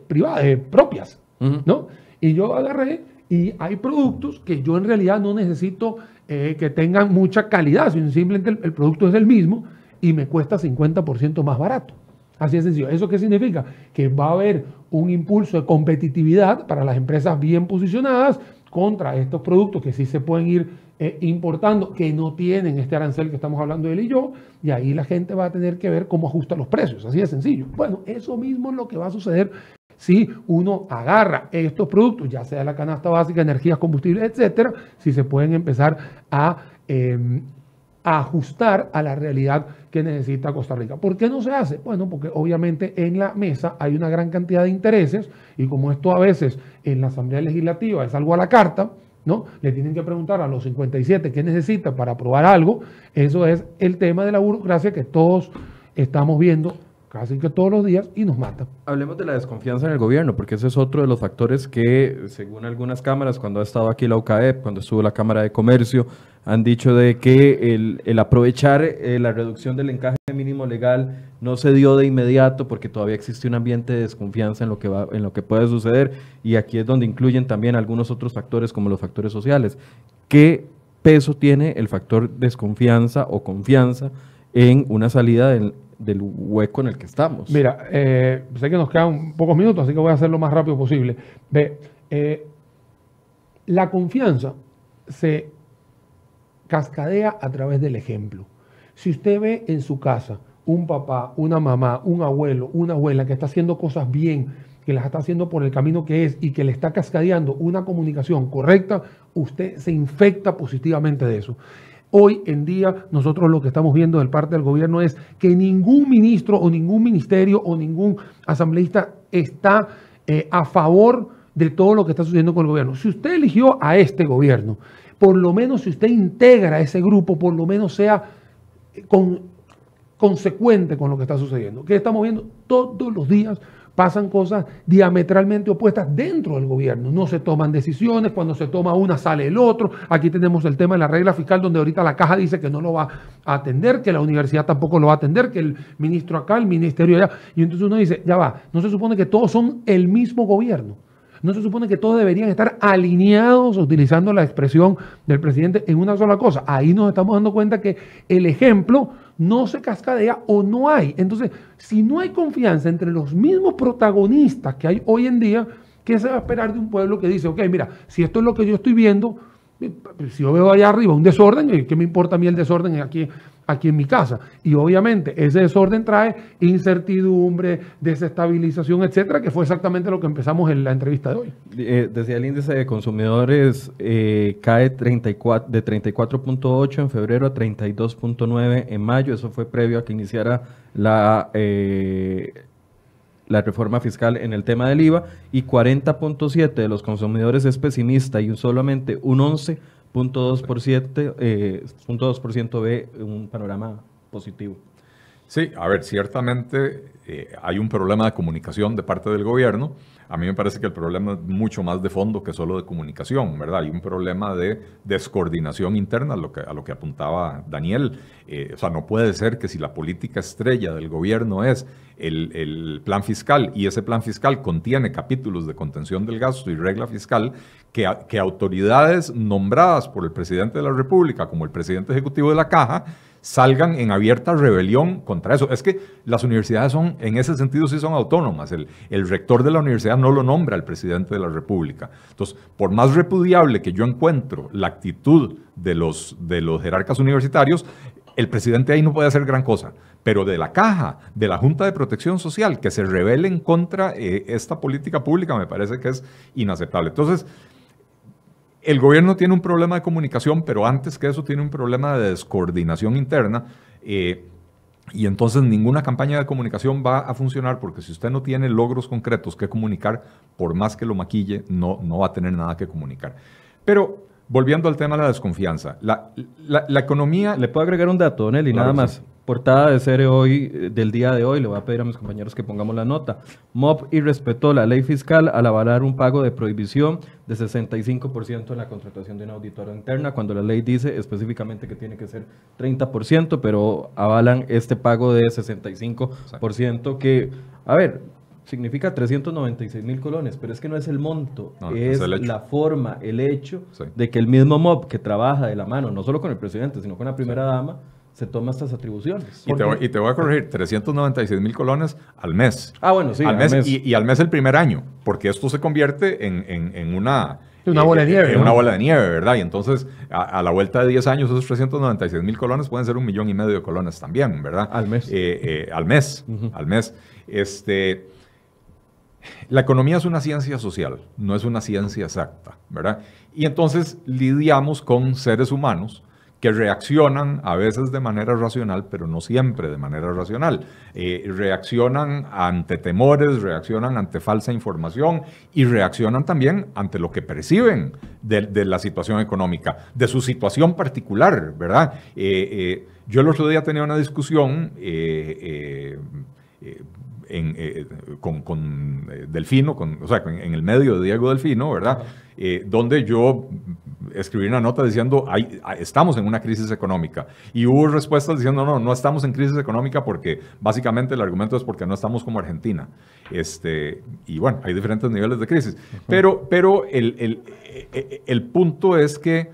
privadas, propias, ¿no? Y yo agarré y hay productos que yo en realidad no necesito que tengan mucha calidad, sino simplemente el producto es el mismo y me cuesta 50% más barato. Así de sencillo. ¿Eso qué significa? Que va a haber un impulso de competitividad para las empresas bien posicionadas contra estos productos que sí se pueden ir importando, que no tienen este arancel que estamos hablando él y yo, y ahí la gente va a tener que ver cómo ajusta los precios, así de sencillo. Bueno, eso mismo es lo que va a suceder si uno agarra estos productos, ya sea la canasta básica, energías, combustibles, etcétera, si se pueden empezar a ajustar a la realidad que necesita Costa Rica. ¿Por qué no se hace? Bueno, porque obviamente en la mesa hay una gran cantidad de intereses y como esto a veces en la Asamblea Legislativa es algo a la carta, ¿no? Le tienen que preguntar a los 57 qué necesita para aprobar algo. Eso es el tema de la burocracia que todos estamos viendo casi que todos los días y nos mata. Hablemos de la desconfianza en el gobierno, porque ese es otro de los factores que, según algunas cámaras, cuando ha estado aquí la UCAEP, cuando estuvo la Cámara de Comercio, han dicho de que el aprovechar la reducción del encaje mínimo legal no se dio de inmediato porque todavía existe un ambiente de desconfianza en lo que puede suceder, y aquí es donde incluyen también algunos otros factores como los factores sociales. ¿Qué peso tiene el factor desconfianza o confianza en una salida del hueco en el que estamos? Mira, sé que nos quedan pocos minutos, así que voy a hacer lo más rápido posible. La confianza se cascadea a través del ejemplo. Si usted ve en su casa un papá, una mamá, un abuelo, una abuela que está haciendo cosas bien, que las está haciendo por el camino que es y que le está cascadeando una comunicación correcta, usted se infecta positivamente de eso. Hoy en día nosotros lo que estamos viendo de parte del gobierno es que ningún ministro o ningún ministerio o ningún asambleísta está a favor de todo lo que está sucediendo con el gobierno. Si usted eligió a este gobierno, por lo menos si usted integra a ese grupo, por lo menos sea consecuente con lo que está sucediendo. ¿Qué estamos viendo? Todos los días pasan cosas diametralmente opuestas dentro del gobierno. No se toman decisiones, cuando se toma una sale el otro. Aquí tenemos el tema de la regla fiscal, donde ahorita la caja dice que no lo va a atender, que la universidad tampoco lo va a atender, que el ministro acá, el ministerio allá. Y entonces uno dice, ya va, no se supone que todos son el mismo gobierno. No se supone que todos deberían estar alineados, utilizando la expresión del presidente, en una sola cosa. Ahí nos estamos dando cuenta que el ejemplo no se cascadea o no hay. Entonces, si no hay confianza entre los mismos protagonistas que hay hoy en día, ¿qué se va a esperar de un pueblo que dice, ok, mira, si esto es lo que yo estoy viendo, si yo veo allá arriba un desorden, ¿qué me importa a mí el desorden aquí en mi casa? Y obviamente ese desorden trae incertidumbre, desestabilización, etcétera, que fue exactamente lo que empezamos en la entrevista de hoy. Decía el índice de consumidores cae de 34.8 en febrero a 32.9 en mayo. Eso fue previo a que iniciara la reforma fiscal en el tema del IVA, y 40.7 de los consumidores es pesimista y solamente un 11.2% ve un panorama positivo. Sí, a ver, ciertamente hay un problema de comunicación de parte del gobierno. A mí me parece que el problema es mucho más de fondo que solo de comunicación, ¿verdad? Hay un problema de descoordinación interna, a lo que apuntaba Daniel. O sea, no puede ser que si la política estrella del gobierno es el plan fiscal, y ese plan fiscal contiene capítulos de contención del gasto y regla fiscal, que autoridades nombradas por el presidente de la República, como el presidente ejecutivo de la Caja, salgan en abierta rebelión contra eso. Es que las universidades son, en ese sentido, sí son autónomas. El rector de la universidad no lo nombra el presidente de la República. Entonces, por más repudiable que yo encuentro la actitud de los jerarcas universitarios, el presidente ahí no puede hacer gran cosa. Pero de la Caja, de la Junta de Protección Social, que se rebelen contra esta política pública, me parece que es inaceptable. Entonces, el gobierno tiene un problema de comunicación, pero antes que eso tiene un problema de descoordinación interna, y entonces ninguna campaña de comunicación va a funcionar, porque si usted no tiene logros concretos que comunicar, por más que lo maquille, no va a tener nada que comunicar. Pero volviendo al tema de la desconfianza, la economía... ¿Le puedo agregar un dato, Nelly? Claro, nada más. sí. Portada de Cere hoy, del día de hoy, le voy a pedir a mis compañeros que pongamos la nota. MOP irrespetó la ley fiscal al avalar un pago de prohibición de 65% en la contratación de una auditora interna, cuando la ley dice específicamente que tiene que ser 30%, pero avalan este pago de 65%, que, a ver, significa 396,000 colones, pero es que no es el monto, es la forma, el hecho de que el mismo MOP que trabaja de la mano, no solo con el presidente, sino con la primera dama, se toma estas atribuciones. Y te voy a corregir, 396,000 colones al mes. Ah, bueno, sí, al mes. Y al mes el primer año, porque esto se convierte en una bola de nieve. En una bola de nieve, ¿verdad? Y entonces, a la vuelta de 10 años, esos 396,000 colones pueden ser 1,5 millones de colones también, ¿verdad? Al mes. Al mes. Uh-huh. Al mes. La economía es una ciencia social, no es una ciencia exacta, ¿verdad? Y entonces lidiamos con seres humanos que reaccionan a veces de manera racional, pero no siempre de manera racional. Reaccionan ante temores, reaccionan ante falsa información y reaccionan también ante lo que perciben de la situación económica, de su situación particular, ¿verdad? Yo el otro día tenía una discusión con Delfino, o sea, en el medio de Diego Delfino, ¿verdad? Donde yo escribí una nota diciendo, estamos en una crisis económica. Y hubo respuestas diciendo, no estamos en crisis económica porque básicamente el argumento es porque no estamos como Argentina. Y bueno, hay diferentes niveles de crisis. Pero el punto es que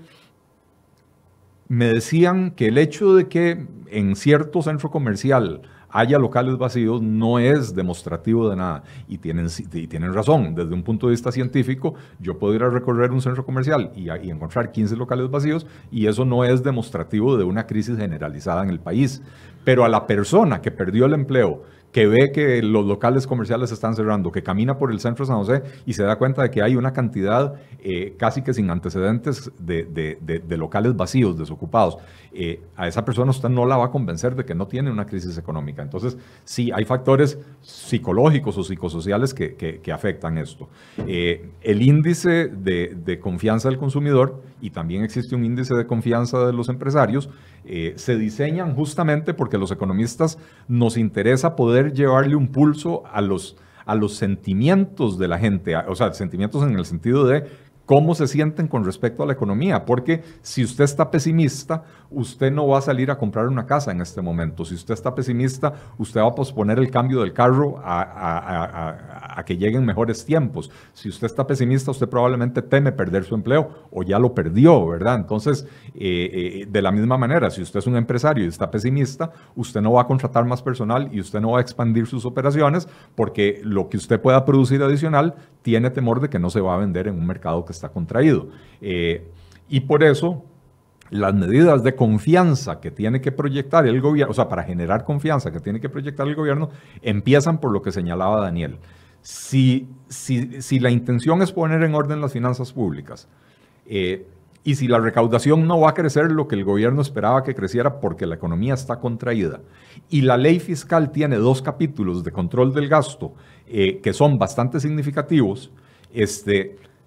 me decían que el hecho de que en cierto centro comercial haya locales vacíos no es demostrativo de nada. Y tienen razón. Desde un punto de vista científico, yo puedo ir a recorrer un centro comercial y encontrar 15 locales vacíos y eso no es demostrativo de una crisis generalizada en el país. Pero a la persona que perdió el empleo, que ve que los locales comerciales están cerrando, que camina por el centro de San José y se da cuenta de que hay una cantidad casi que sin antecedentes de locales vacíos, desocupados, a esa persona usted no la va a convencer de que no tiene una crisis económica. Entonces, sí, hay factores psicológicos o psicosociales que afectan esto. El índice de confianza del consumidor, y también existe un índice de confianza de los empresarios, se diseñan justamente porque a los economistas nos interesa poder llevarle un pulso a los sentimientos de la gente, o sea, sentimientos en el sentido de cómo se sienten con respecto a la economía, porque si usted está pesimista, usted no va a salir a comprar una casa en este momento. Si usted está pesimista, usted va a posponer el cambio del carro a que lleguen mejores tiempos. Si usted está pesimista, usted probablemente teme perder su empleo o ya lo perdió, ¿verdad? Entonces, de la misma manera, si usted es un empresario y está pesimista, usted no va a contratar más personal y usted no va a expandir sus operaciones porque lo que usted pueda producir adicional tiene temor de que no se va a vender en un mercado que está contraído. Y por eso, las medidas de confianza que tiene que proyectar el gobierno, o sea, para generar confianza que tiene que proyectar el gobierno, empiezan por lo que señalaba Daniel. Si la intención es poner en orden las finanzas públicas y si la recaudación no va a crecer lo que el gobierno esperaba que creciera porque la economía está contraída y la ley fiscal tiene 2 capítulos de control del gasto que son bastante significativos,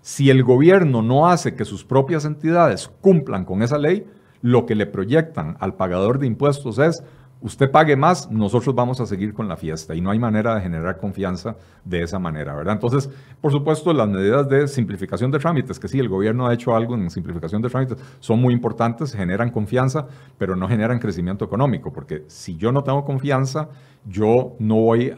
si el gobierno no hace que sus propias entidades cumplan con esa ley, lo que le proyectan al pagador de impuestos es, usted pague más, nosotros vamos a seguir con la fiesta y no hay manera de generar confianza de esa manera, ¿verdad? Entonces, por supuesto, las medidas de simplificación de trámites, que sí, el gobierno ha hecho algo en simplificación de trámites, son muy importantes, generan confianza, pero no generan crecimiento económico, porque si yo no tengo confianza, yo no voy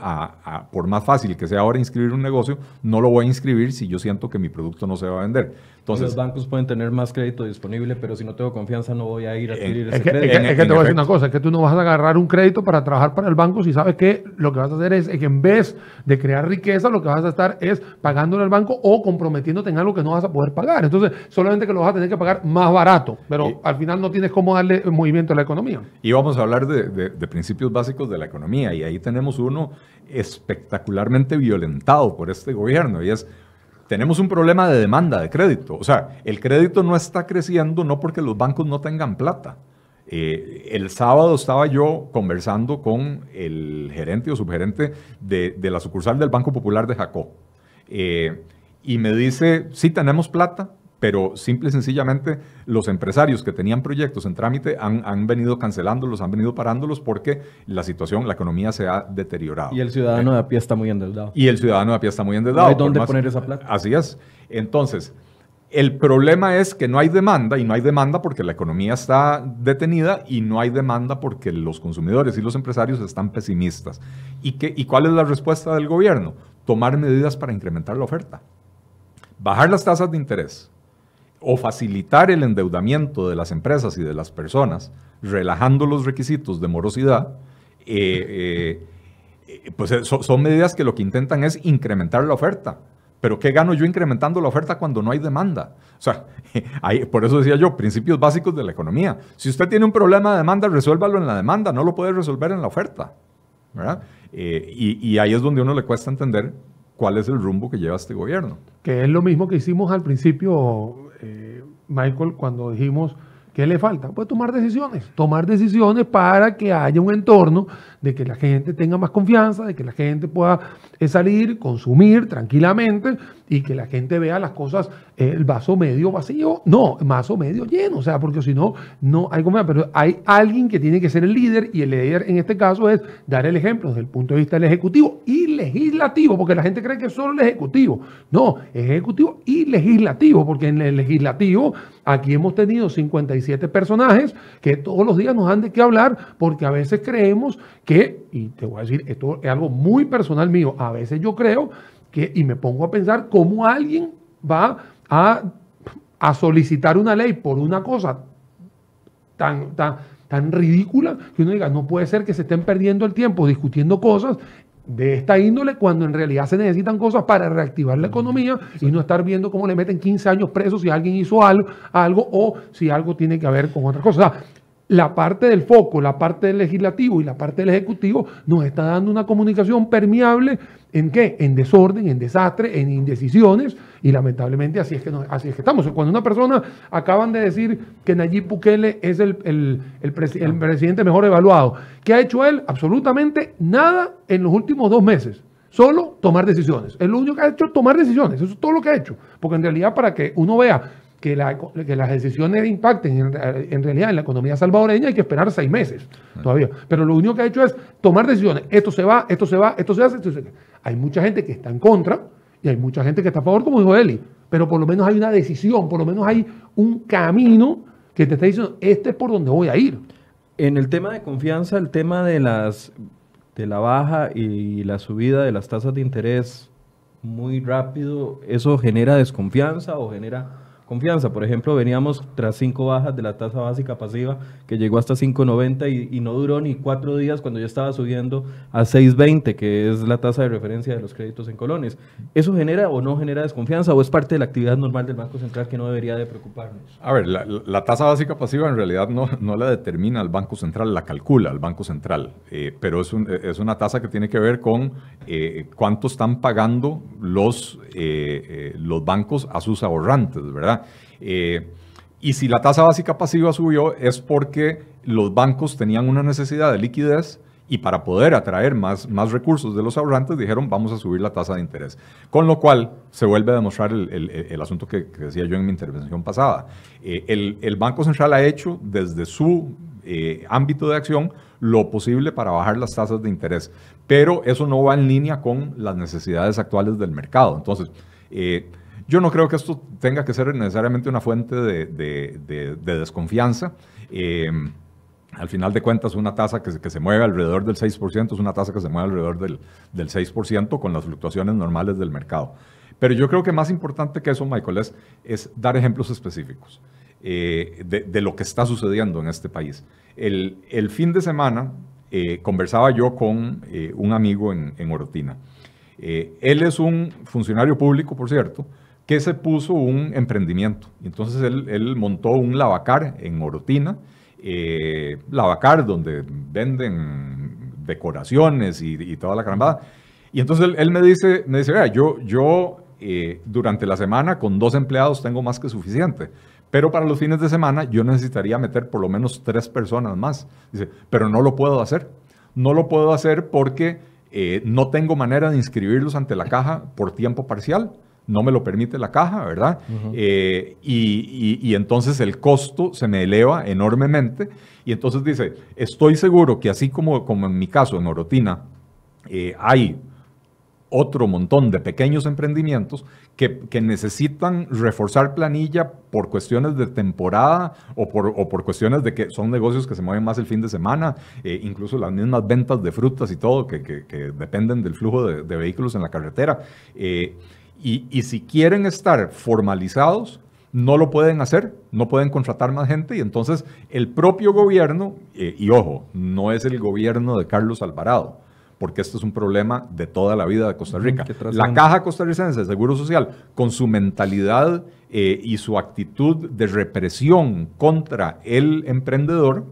por más fácil que sea ahora inscribir un negocio, no lo voy a inscribir si yo siento que mi producto no se va a vender. Entonces, los bancos pueden tener más crédito disponible, pero si no tengo confianza no voy a ir a adquirir ese crédito. Es que te voy a decir una cosa, es que tú no vas a agarrar un crédito para trabajar para el banco si sabes que lo que vas a hacer es que en vez de crear riqueza, lo que vas a estar es pagándole al banco o comprometiéndote en algo que no vas a poder pagar. Entonces, solamente que lo vas a tener que pagar más barato, pero al final no tienes cómo darle movimiento a la economía. Y vamos a hablar de principios básicos de la economía, y ahí tenemos uno espectacularmente violentado por este gobierno, y es, tenemos un problema de demanda de crédito. O sea, el crédito no está creciendo no porque los bancos no tengan plata. El sábado estaba yo conversando con el gerente o subgerente de la sucursal del Banco Popular de Jacó. Y me dice, sí tenemos plata, pero simple y sencillamente los empresarios que tenían proyectos en trámite han venido cancelándolos, han venido parándolos porque la situación, la economía se ha deteriorado. Y el ciudadano de a pie está muy endeudado. Y el ciudadano de a pie está muy endeudado. No hay dónde poner esa plata. Así es. Entonces, el problema es que no hay demanda, y no hay demanda porque la economía está detenida, y no hay demanda porque los consumidores y los empresarios están pesimistas. ¿Y cuál es la respuesta del gobierno? Tomar medidas para incrementar la oferta. Bajar las tasas de interés o facilitar el endeudamiento de las empresas y de las personas, relajando los requisitos de morosidad, pues son medidas que lo que intentan es incrementar la oferta. Pero ¿qué gano yo incrementando la oferta cuando no hay demanda? O sea, por eso decía yo, principios básicos de la economía. Si usted tiene un problema de demanda, resuélvalo en la demanda, no lo puede resolver en la oferta, ¿verdad? Y ahí es donde a uno le cuesta entender cuál es el rumbo que lleva este gobierno. Que es lo mismo que hicimos al principio, Michael, cuando dijimos, ¿qué le falta? Pues tomar decisiones para que haya un entorno de que la gente tenga más confianza, de que la gente pueda salir, consumir tranquilamente y que la gente vea las cosas, el vaso medio vacío, no, vaso medio lleno, o sea, porque si no, no hay confianza, pero hay alguien que tiene que ser el líder y el líder en este caso es dar el ejemplo desde el punto de vista del ejecutivo y legislativo, porque la gente cree que es solo el ejecutivo, no, es ejecutivo y legislativo, porque en el legislativo aquí hemos tenido 57 personajes que todos los días nos han de qué hablar, porque a veces creemos que, y te voy a decir, esto es algo muy personal mío, a veces yo creo que, y me pongo a pensar cómo alguien va a solicitar una ley por una cosa tan ridícula que uno diga, no puede ser que se estén perdiendo el tiempo discutiendo cosas de esta índole cuando en realidad se necesitan cosas para reactivar la economía y no estar viendo cómo le meten 15 años presos si alguien hizo algo o si algo tiene que ver con otra cosa. O sea, la parte del foco, la parte del legislativo y la parte del ejecutivo nos está dando una comunicación permeable ¿en qué? En desorden, en desastre, en indecisiones y lamentablemente así es que estamos. Cuando una persona acaban de decir que Nayib Bukele es el presidente mejor evaluado, ¿qué ha hecho él? Absolutamente nada en los últimos 2 meses. Solo tomar decisiones. Es lo único que ha hecho, tomar decisiones. Eso es todo lo que ha hecho. Porque en realidad para que uno vea que las decisiones impacten en realidad en la economía salvadoreña hay que esperar 6 meses todavía. Pero lo único que ha hecho es tomar decisiones. Esto se va, esto se va, esto se hace, esto se hace. Hay mucha gente que está en contra y hay mucha gente que está a favor, como dijo Eli. Pero por lo menos hay una decisión, por lo menos hay un camino que te está diciendo, este es por donde voy a ir. En el tema de confianza, el tema de la baja y la subida de las tasas de interés muy rápido, ¿eso genera desconfianza o genera confianza? Por ejemplo, veníamos tras 5 bajas de la tasa básica pasiva que llegó hasta 5.90 y no duró ni 4 días cuando ya estaba subiendo a 6.20, que es la tasa de referencia de los créditos en colones. ¿Eso genera o no genera desconfianza o es parte de la actividad normal del Banco Central que no debería de preocuparnos? A ver, la tasa básica pasiva en realidad no la determina el Banco Central, la calcula el Banco Central, pero es una tasa que tiene que ver con cuánto están pagando los bancos a sus ahorrantes, ¿verdad? Y si la tasa básica pasiva subió es porque los bancos tenían una necesidad de liquidez y para poder atraer más recursos de los ahorrantes dijeron vamos a subir la tasa de interés. Con lo cual se vuelve a demostrar el asunto que decía yo en mi intervención pasada. El Banco Central ha hecho desde su ámbito de acción lo posible para bajar las tasas de interés, pero eso no va en línea con las necesidades actuales del mercado. Entonces, yo no creo que esto tenga que ser necesariamente una fuente de desconfianza. Al final de cuentas, una tasa que se mueve alrededor del 6% es una tasa que se mueve alrededor del 6% con las fluctuaciones normales del mercado. Pero yo creo que más importante que eso, Michael, es dar ejemplos específicos de lo que está sucediendo en este país. El fin de semana conversaba yo con un amigo en Orotina. Él es un funcionario público, por cierto, que se puso un emprendimiento. Entonces él montó un lavacar en Orotina, lavacar donde venden decoraciones y toda la carambada. Y entonces él me dice, vea, yo durante la semana con 2 empleados tengo más que suficiente, pero para los fines de semana yo necesitaría meter por lo menos 3 personas más. Dice, pero no lo puedo hacer. No lo puedo hacer porque no tengo manera de inscribirlos ante la caja por tiempo parcial. No me lo permite la caja, ¿verdad? Y entonces el costo se me eleva enormemente. Y entonces dice, estoy seguro que así como en mi caso en Orotina, hay otro montón de pequeños emprendimientos que necesitan reforzar planilla por cuestiones de temporada o por cuestiones de que son negocios que se mueven más el fin de semana, incluso las mismas ventas de frutas y todo que dependen del flujo de vehículos en la carretera. Y si quieren estar formalizados, no lo pueden hacer, no pueden contratar más gente y entonces el propio gobierno, y ojo, no es el gobierno de Carlos Alvarado, porque esto es un problema de toda la vida de Costa Rica. La Caja Costarricense de Seguro Social, con su mentalidad y su actitud de represión contra el emprendedor,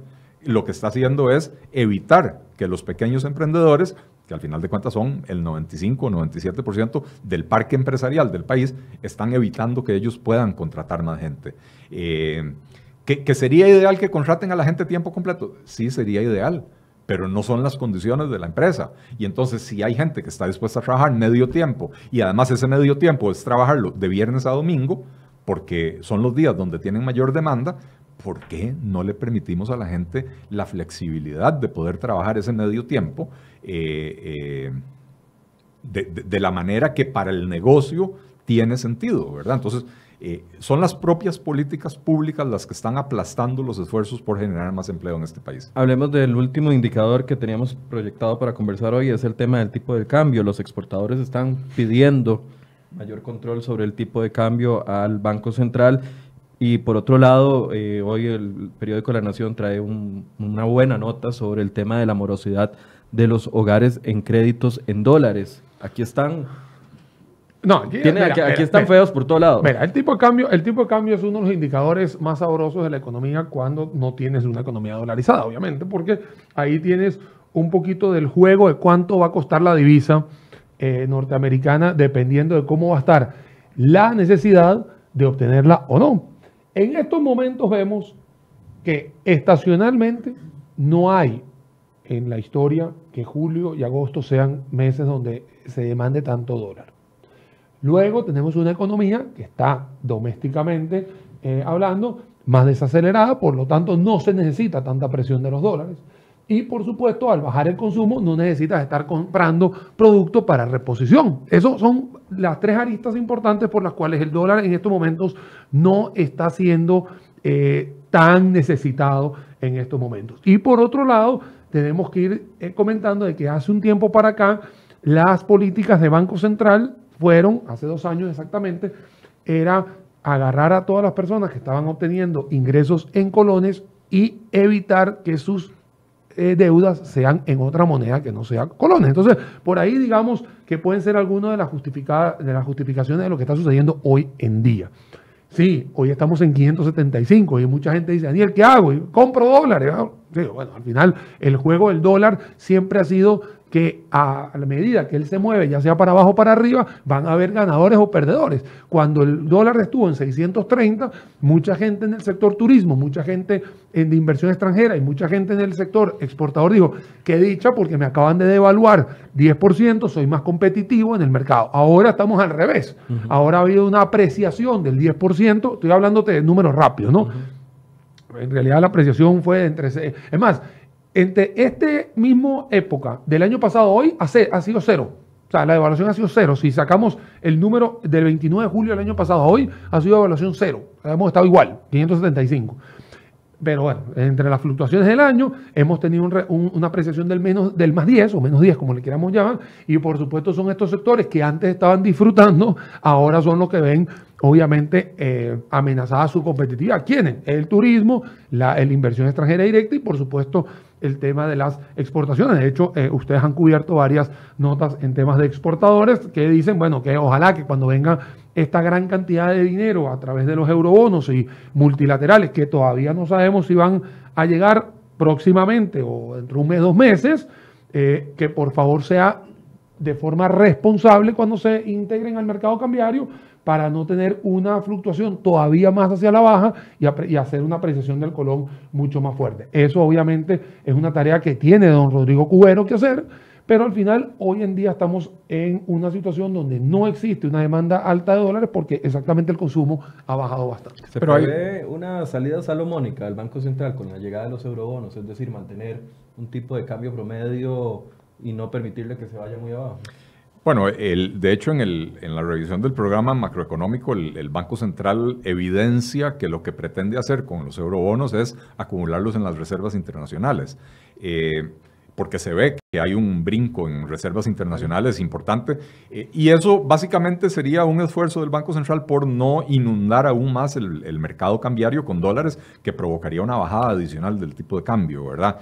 lo que está haciendo es evitar que los pequeños emprendedores que al final de cuentas son el 95 o 97% del parque empresarial del país, están evitando que ellos puedan contratar más gente. ¿Que sería ideal que contraten a la gente a tiempo completo? Sí, sería ideal, pero no son las condiciones de la empresa. Y entonces, si hay gente que está dispuesta a trabajar medio tiempo, y además ese medio tiempo es trabajarlo de viernes a domingo, porque son los días donde tienen mayor demanda, ¿por qué no le permitimos a la gente la flexibilidad de poder trabajar ese medio tiempo de la manera que para el negocio tiene sentido, ¿verdad? Entonces, son las propias políticas públicas las que están aplastando los esfuerzos por generar más empleo en este país. Hablemos del último indicador que teníamos proyectado para conversar hoy, es el tema del tipo de cambio. Los exportadores están pidiendo mayor control sobre el tipo de cambio al Banco Central. Y por otro lado, hoy el periódico La Nación trae una buena nota sobre el tema de la morosidad de los hogares en créditos en dólares. Aquí están... No, aquí están feos por todo lado. Mira, el tipo de cambio es uno de los indicadores más sabrosos de la economía cuando no tienes una economía dolarizada, obviamente, porque ahí tienes un poquito del juego de cuánto va a costar la divisa norteamericana dependiendo de cómo va a estar la necesidad de obtenerla o no. En estos momentos vemos que estacionalmente no hay en la historia que julio y agosto sean meses donde se demande tanto dólar. Luego tenemos una economía que está domésticamente hablando más desacelerada, por lo tanto no se necesita tanta presión de los dólares. Y por supuesto, al bajar el consumo, no necesitas estar comprando productos para reposición. Esas son las tres aristas importantes por las cuales el dólar en estos momentos no está siendo tan necesitado en estos momentos. Y por otro lado, tenemos que ir comentando de que hace un tiempo para acá, las políticas de Banco Central fueron, hace 2 años exactamente, era agarrar a todas las personas que estaban obteniendo ingresos en colones y evitar que sus deudas sean en otra moneda que no sea colones. Entonces, por ahí digamos que pueden ser algunas de las justificaciones de lo que está sucediendo hoy en día. Sí, hoy estamos en 575 y mucha gente dice, Daniel, ¿qué hago? ¿Compro dólares? Sí, bueno, al final el juego del dólar siempre ha sido que a la medida que él se mueve, ya sea para abajo o para arriba, van a haber ganadores o perdedores. Cuando el dólar estuvo en 630, mucha gente en el sector turismo, mucha gente de inversión extranjera y mucha gente en el sector exportador dijo, qué dicha porque me acaban de devaluar 10%, soy más competitivo en el mercado. Ahora estamos al revés. Ahora ha habido una apreciación del 10%, estoy hablándote de números rápidos, ¿no? En realidad la apreciación fue entre... Es más, entre este mismo época del año pasado a hoy ha sido cero. O sea, la devaluación ha sido cero. Si sacamos el número del 29 de julio del año pasado a hoy, ha sido devaluación cero. Hemos estado igual, 575. Pero bueno, entre las fluctuaciones del año hemos tenido una apreciación del más 10 o menos 10, como le queramos llamar. Y por supuesto son estos sectores que antes estaban disfrutando, ahora son los que ven obviamente amenazada su competitividad. ¿Quiénes? El turismo, la inversión extranjera directa y por supuesto el tema de las exportaciones. De hecho, ustedes han cubierto varias notas en temas de exportadores que dicen, bueno, que ojalá que cuando venga esta gran cantidad de dinero a través de los eurobonos y multilaterales, que todavía no sabemos si van a llegar próximamente o dentro de un mes, 2 meses, que por favor sea de forma responsable cuando se integren al mercado cambiario para no tener una fluctuación todavía más hacia la baja y hacer una apreciación del colón mucho más fuerte. Eso obviamente es una tarea que tiene don Rodrigo Cubero que hacer, pero al final hoy en día estamos en una situación donde no existe una demanda alta de dólares porque exactamente el consumo ha bajado bastante. ¿Se prevé una salida salomónica del Banco Central con la llegada de los eurobonos? Es decir, mantener un tipo de cambio promedio y no permitirle que se vaya muy abajo. Bueno, de hecho en la revisión del programa macroeconómico el Banco Central evidencia que lo que pretende hacer con los eurobonos es acumularlos en las reservas internacionales, porque se ve que hay un brinco en reservas internacionales importante y eso básicamente sería un esfuerzo del Banco Central por no inundar aún más el mercado cambiario con dólares que provocaría una bajada adicional del tipo de cambio, ¿verdad?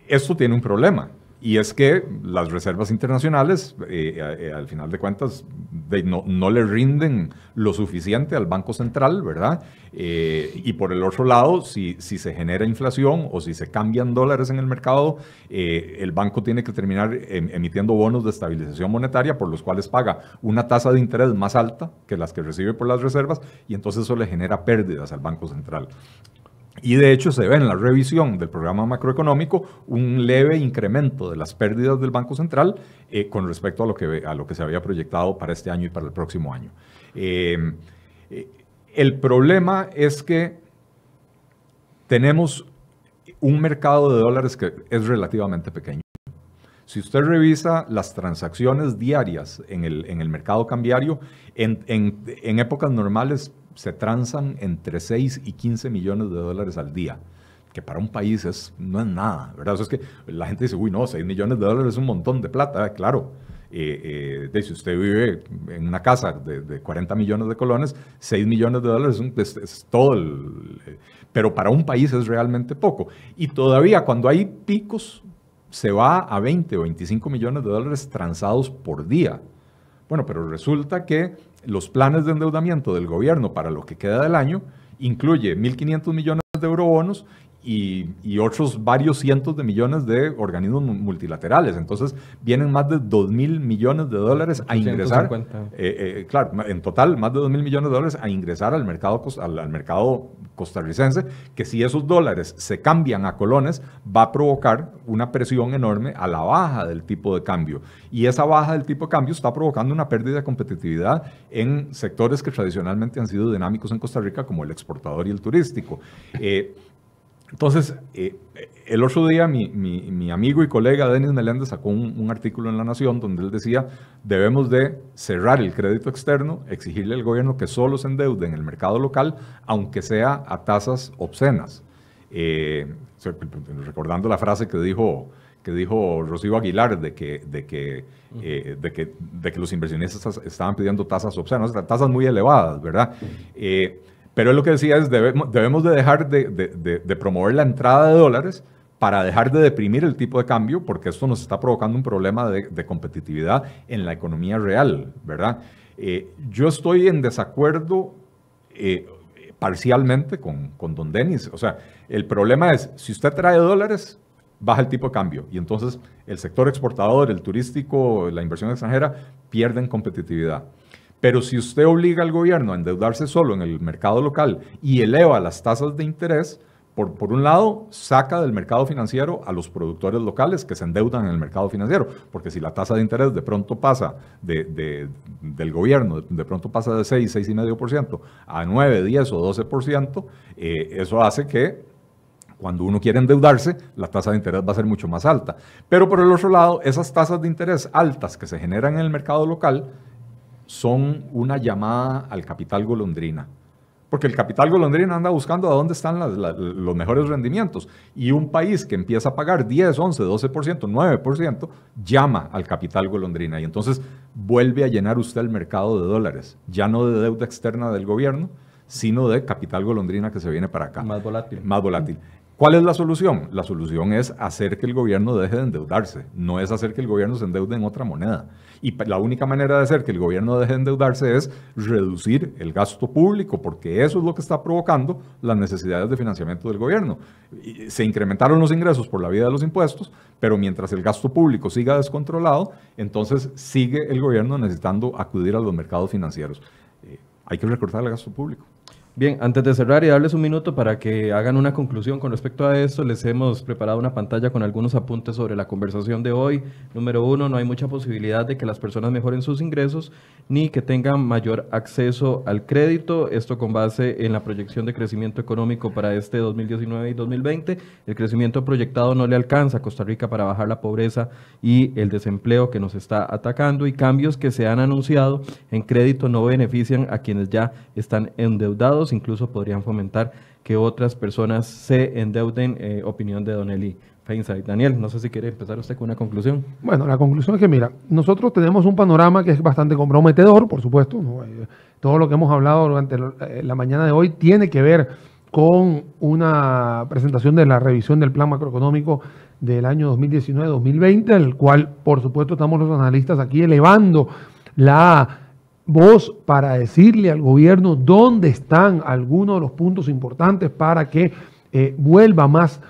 Esto tiene un problema. Y es que las reservas internacionales, al final de cuentas, no le rinden lo suficiente al Banco Central, ¿verdad? Y por el otro lado, si se genera inflación o si se cambian dólares en el mercado, el banco tiene que terminar emitiendo bonos de estabilización monetaria por los cuales paga una tasa de interés más alta que las que recibe por las reservas, y entonces eso le genera pérdidas al Banco Central. Y de hecho se ve en la revisión del programa macroeconómico un leve incremento de las pérdidas del Banco Central con respecto a lo que se había proyectado para este año y para el próximo año. El problema es que tenemos un mercado de dólares que es relativamente pequeño. Si usted revisa las transacciones diarias en el mercado cambiario, en épocas normales se transan entre 6 y 15 millones de dólares al día, que para un país no es nada, ¿verdad? O sea, es que la gente dice, uy, no, 6 millones de dólares es un montón de plata, claro. Si usted vive en una casa de 40 millones de colones, 6 millones de dólares es todo pero para un país es realmente poco. Y todavía cuando hay picos, se va a 20 o 25 millones de dólares transados por día. Bueno, pero resulta que los planes de endeudamiento del gobierno para lo que queda del año incluye 1.500 millones de eurobonos y otros varios cientos de millones de organismos multilaterales. Entonces, vienen más de 2.000 millones de dólares a ingresar. Claro, en total, más de 2.000 millones de dólares a ingresar al mercado costarricense, que si esos dólares se cambian a colones, va a provocar una presión enorme a la baja del tipo de cambio. Y esa baja del tipo de cambio está provocando una pérdida de competitividad en sectores que tradicionalmente han sido dinámicos en Costa Rica, como el exportador y el turístico. Entonces, el otro día mi amigo y colega Denis Meléndez sacó un artículo en La Nación donde él decía, debemos de cerrar el crédito externo, exigirle al gobierno que solo se endeude en el mercado local, aunque sea a tasas obscenas. Recordando la frase que dijo Rocío Aguilar de que los inversionistas estaban pidiendo tasas obscenas, tasas muy elevadas, ¿verdad? Pero él lo que decía es, debemos de dejar de promover la entrada de dólares para dejar de deprimir el tipo de cambio, porque esto nos está provocando un problema de competitividad en la economía real, ¿verdad? Yo estoy en desacuerdo parcialmente con don Denis. O sea, el problema es, si usted trae dólares, baja el tipo de cambio, y entonces el sector exportador, el turístico, la inversión extranjera, pierden competitividad. Pero si usted obliga al gobierno a endeudarse solo en el mercado local y eleva las tasas de interés, por un lado, saca del mercado financiero a los productores locales que se endeudan en el mercado financiero, porque si la tasa de interés de pronto pasa del gobierno, de pronto pasa de 6, 6,5% a 9, 10 o 12%, eso hace que cuando uno quiere endeudarse, la tasa de interés va a ser mucho más alta. Pero por el otro lado, esas tasas de interés altas que se generan en el mercado local son una llamada al capital golondrina. Porque el capital golondrina anda buscando a dónde están los mejores rendimientos. Y un país que empieza a pagar 10, 11, 12%, 9%, llama al capital golondrina. Y entonces vuelve a llenar usted el mercado de dólares. Ya no de deuda externa del gobierno, sino de capital golondrina que se viene para acá. Más volátil. Más volátil. ¿Cuál es la solución? La solución es hacer que el gobierno deje de endeudarse, no es hacer que el gobierno se endeude en otra moneda. Y la única manera de hacer que el gobierno deje de endeudarse es reducir el gasto público, porque eso es lo que está provocando las necesidades de financiamiento del gobierno. Se incrementaron los ingresos por la vía de los impuestos, pero mientras el gasto público siga descontrolado, entonces sigue el gobierno necesitando acudir a los mercados financieros. Hay que recortar el gasto público. Bien, antes de cerrar y darles un minuto para que hagan una conclusión con respecto a esto, les hemos preparado una pantalla con algunos apuntes sobre la conversación de hoy. Número 1, no hay mucha posibilidad de que las personas mejoren sus ingresos ni que tengan mayor acceso al crédito. Esto con base en la proyección de crecimiento económico para este 2019 y 2020. El crecimiento proyectado no le alcanza a Costa Rica para bajar la pobreza y el desempleo que nos está atacando, y cambios que se han anunciado en crédito no benefician a quienes ya están endeudados, incluso podrían fomentar que otras personas se endeuden, opinión de don Eli Feinstein. Daniel, no sé si quiere empezar usted con una conclusión. Bueno, la conclusión es que, mira, nosotros tenemos un panorama que es bastante comprometedor, por supuesto, ¿no? Todo lo que hemos hablado durante la mañana de hoy tiene que ver con una presentación de la revisión del plan macroeconómico del año 2019-2020, el cual, por supuesto, estamos los analistas aquí elevando la voz para decirle al gobierno dónde están algunos de los puntos importantes para que vuelva más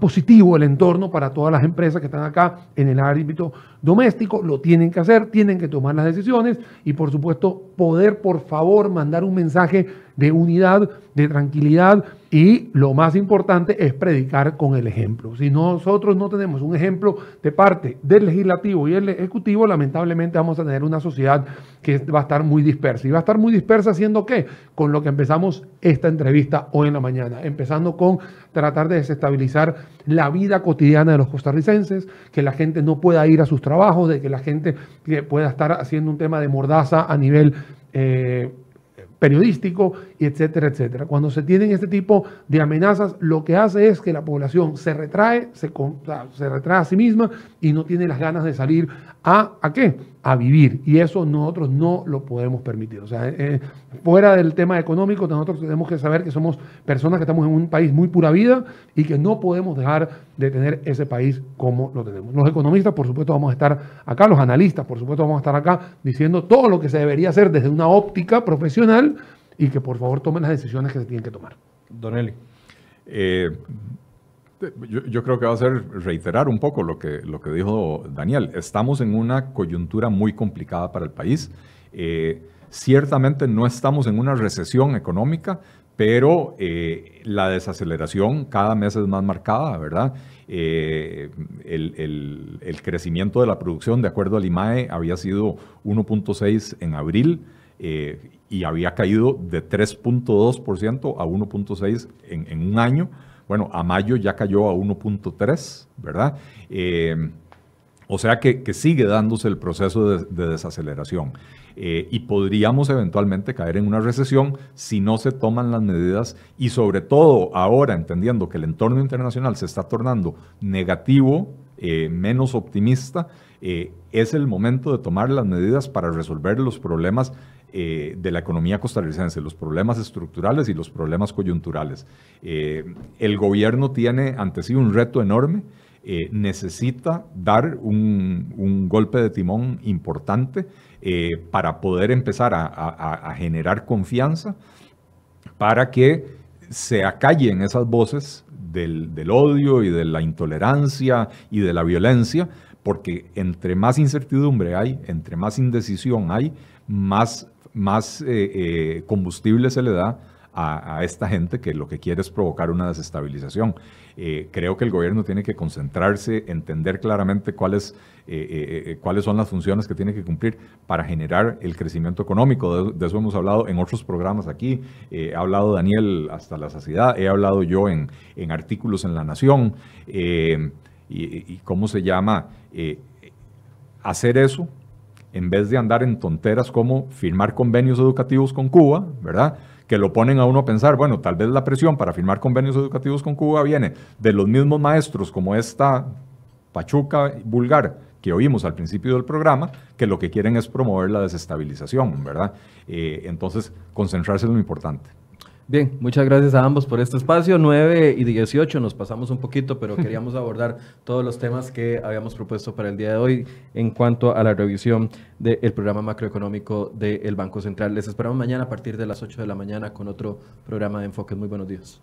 positivo el entorno para todas las empresas que están acá en el ámbito doméstico. Lo tienen que hacer, tienen que tomar las decisiones y, por supuesto, poder, por favor, mandar un mensaje de unidad, de tranquilidad, y lo más importante es predicar con el ejemplo. Si nosotros no tenemos un ejemplo de parte del legislativo y el ejecutivo, lamentablemente vamos a tener una sociedad que va a estar muy dispersa. ¿Y va a estar muy dispersa haciendo qué? Con lo que empezamos esta entrevista hoy en la mañana, empezando con tratar de desestabilizar la vida cotidiana de los costarricenses, que la gente no pueda ir a sus trabajos, de que la gente pueda estar haciendo un tema de mordaza a nivel periodístico, y etcétera, etcétera. Cuando se tienen este tipo de amenazas, lo que hace es que la población se retrae, se retrae a sí misma y no tiene las ganas de salir ¿a qué? A vivir. Y eso nosotros no lo podemos permitir. O sea, fuera del tema económico, nosotros tenemos que saber que somos personas que estamos en un país muy pura vida y que no podemos dejar de tener ese país como lo tenemos. Los economistas, por supuesto, vamos a estar acá, los analistas, por supuesto, vamos a estar acá diciendo todo lo que se debería hacer desde una óptica profesional y que por favor tomen las decisiones que se tienen que tomar. Don Eli. Yo creo que va a ser reiterar un poco lo que dijo Daniel. Estamos en una coyuntura muy complicada para el país. Ciertamente no estamos en una recesión económica, pero la desaceleración cada mes es más marcada, ¿verdad? El crecimiento de la producción, de acuerdo al IMAE, había sido 1.6 en abril y había caído de 3.2% a 1.6 en un año. Bueno, a mayo ya cayó a 1.3, ¿verdad? O sea que sigue dándose el proceso de desaceleración. Y podríamos eventualmente caer en una recesión si no se toman las medidas y sobre todo ahora, entendiendo que el entorno internacional se está tornando negativo, menos optimista, es el momento de tomar las medidas para resolver los problemas de la economía costarricense, los problemas estructurales y los problemas coyunturales. El gobierno tiene ante sí un reto enorme, necesita dar un golpe de timón importante para poder empezar a generar confianza, para que se acallen esas voces del odio y de la intolerancia y de la violencia, porque entre más incertidumbre hay, entre más indecisión hay, más combustible se le da a esta gente que lo que quiere es provocar una desestabilización. Creo que el gobierno tiene que concentrarse, entender claramente cuáles son las funciones que tiene que cumplir para generar el crecimiento económico. De eso hemos hablado en otros programas aquí. Ha hablado Daniel hasta la saciedad, he hablado yo en artículos en La Nación. Y ¿cómo se llama? Hacer eso en vez de andar en tonteras como firmar convenios educativos con Cuba, ¿verdad? Que lo ponen a uno a pensar, bueno, tal vez la presión para firmar convenios educativos con Cuba viene de los mismos maestros como esta pachuca vulgar que oímos al principio del programa, que lo que quieren es promover la desestabilización, ¿verdad? Entonces, concentrarse en lo importante. Bien, muchas gracias a ambos por este espacio. 9:18, nos pasamos un poquito, pero queríamos abordar todos los temas que habíamos propuesto para el día de hoy en cuanto a la revisión del programa macroeconómico del Banco Central. Les esperamos mañana a partir de las 8 de la mañana con otro programa de Enfoques. Muy buenos días.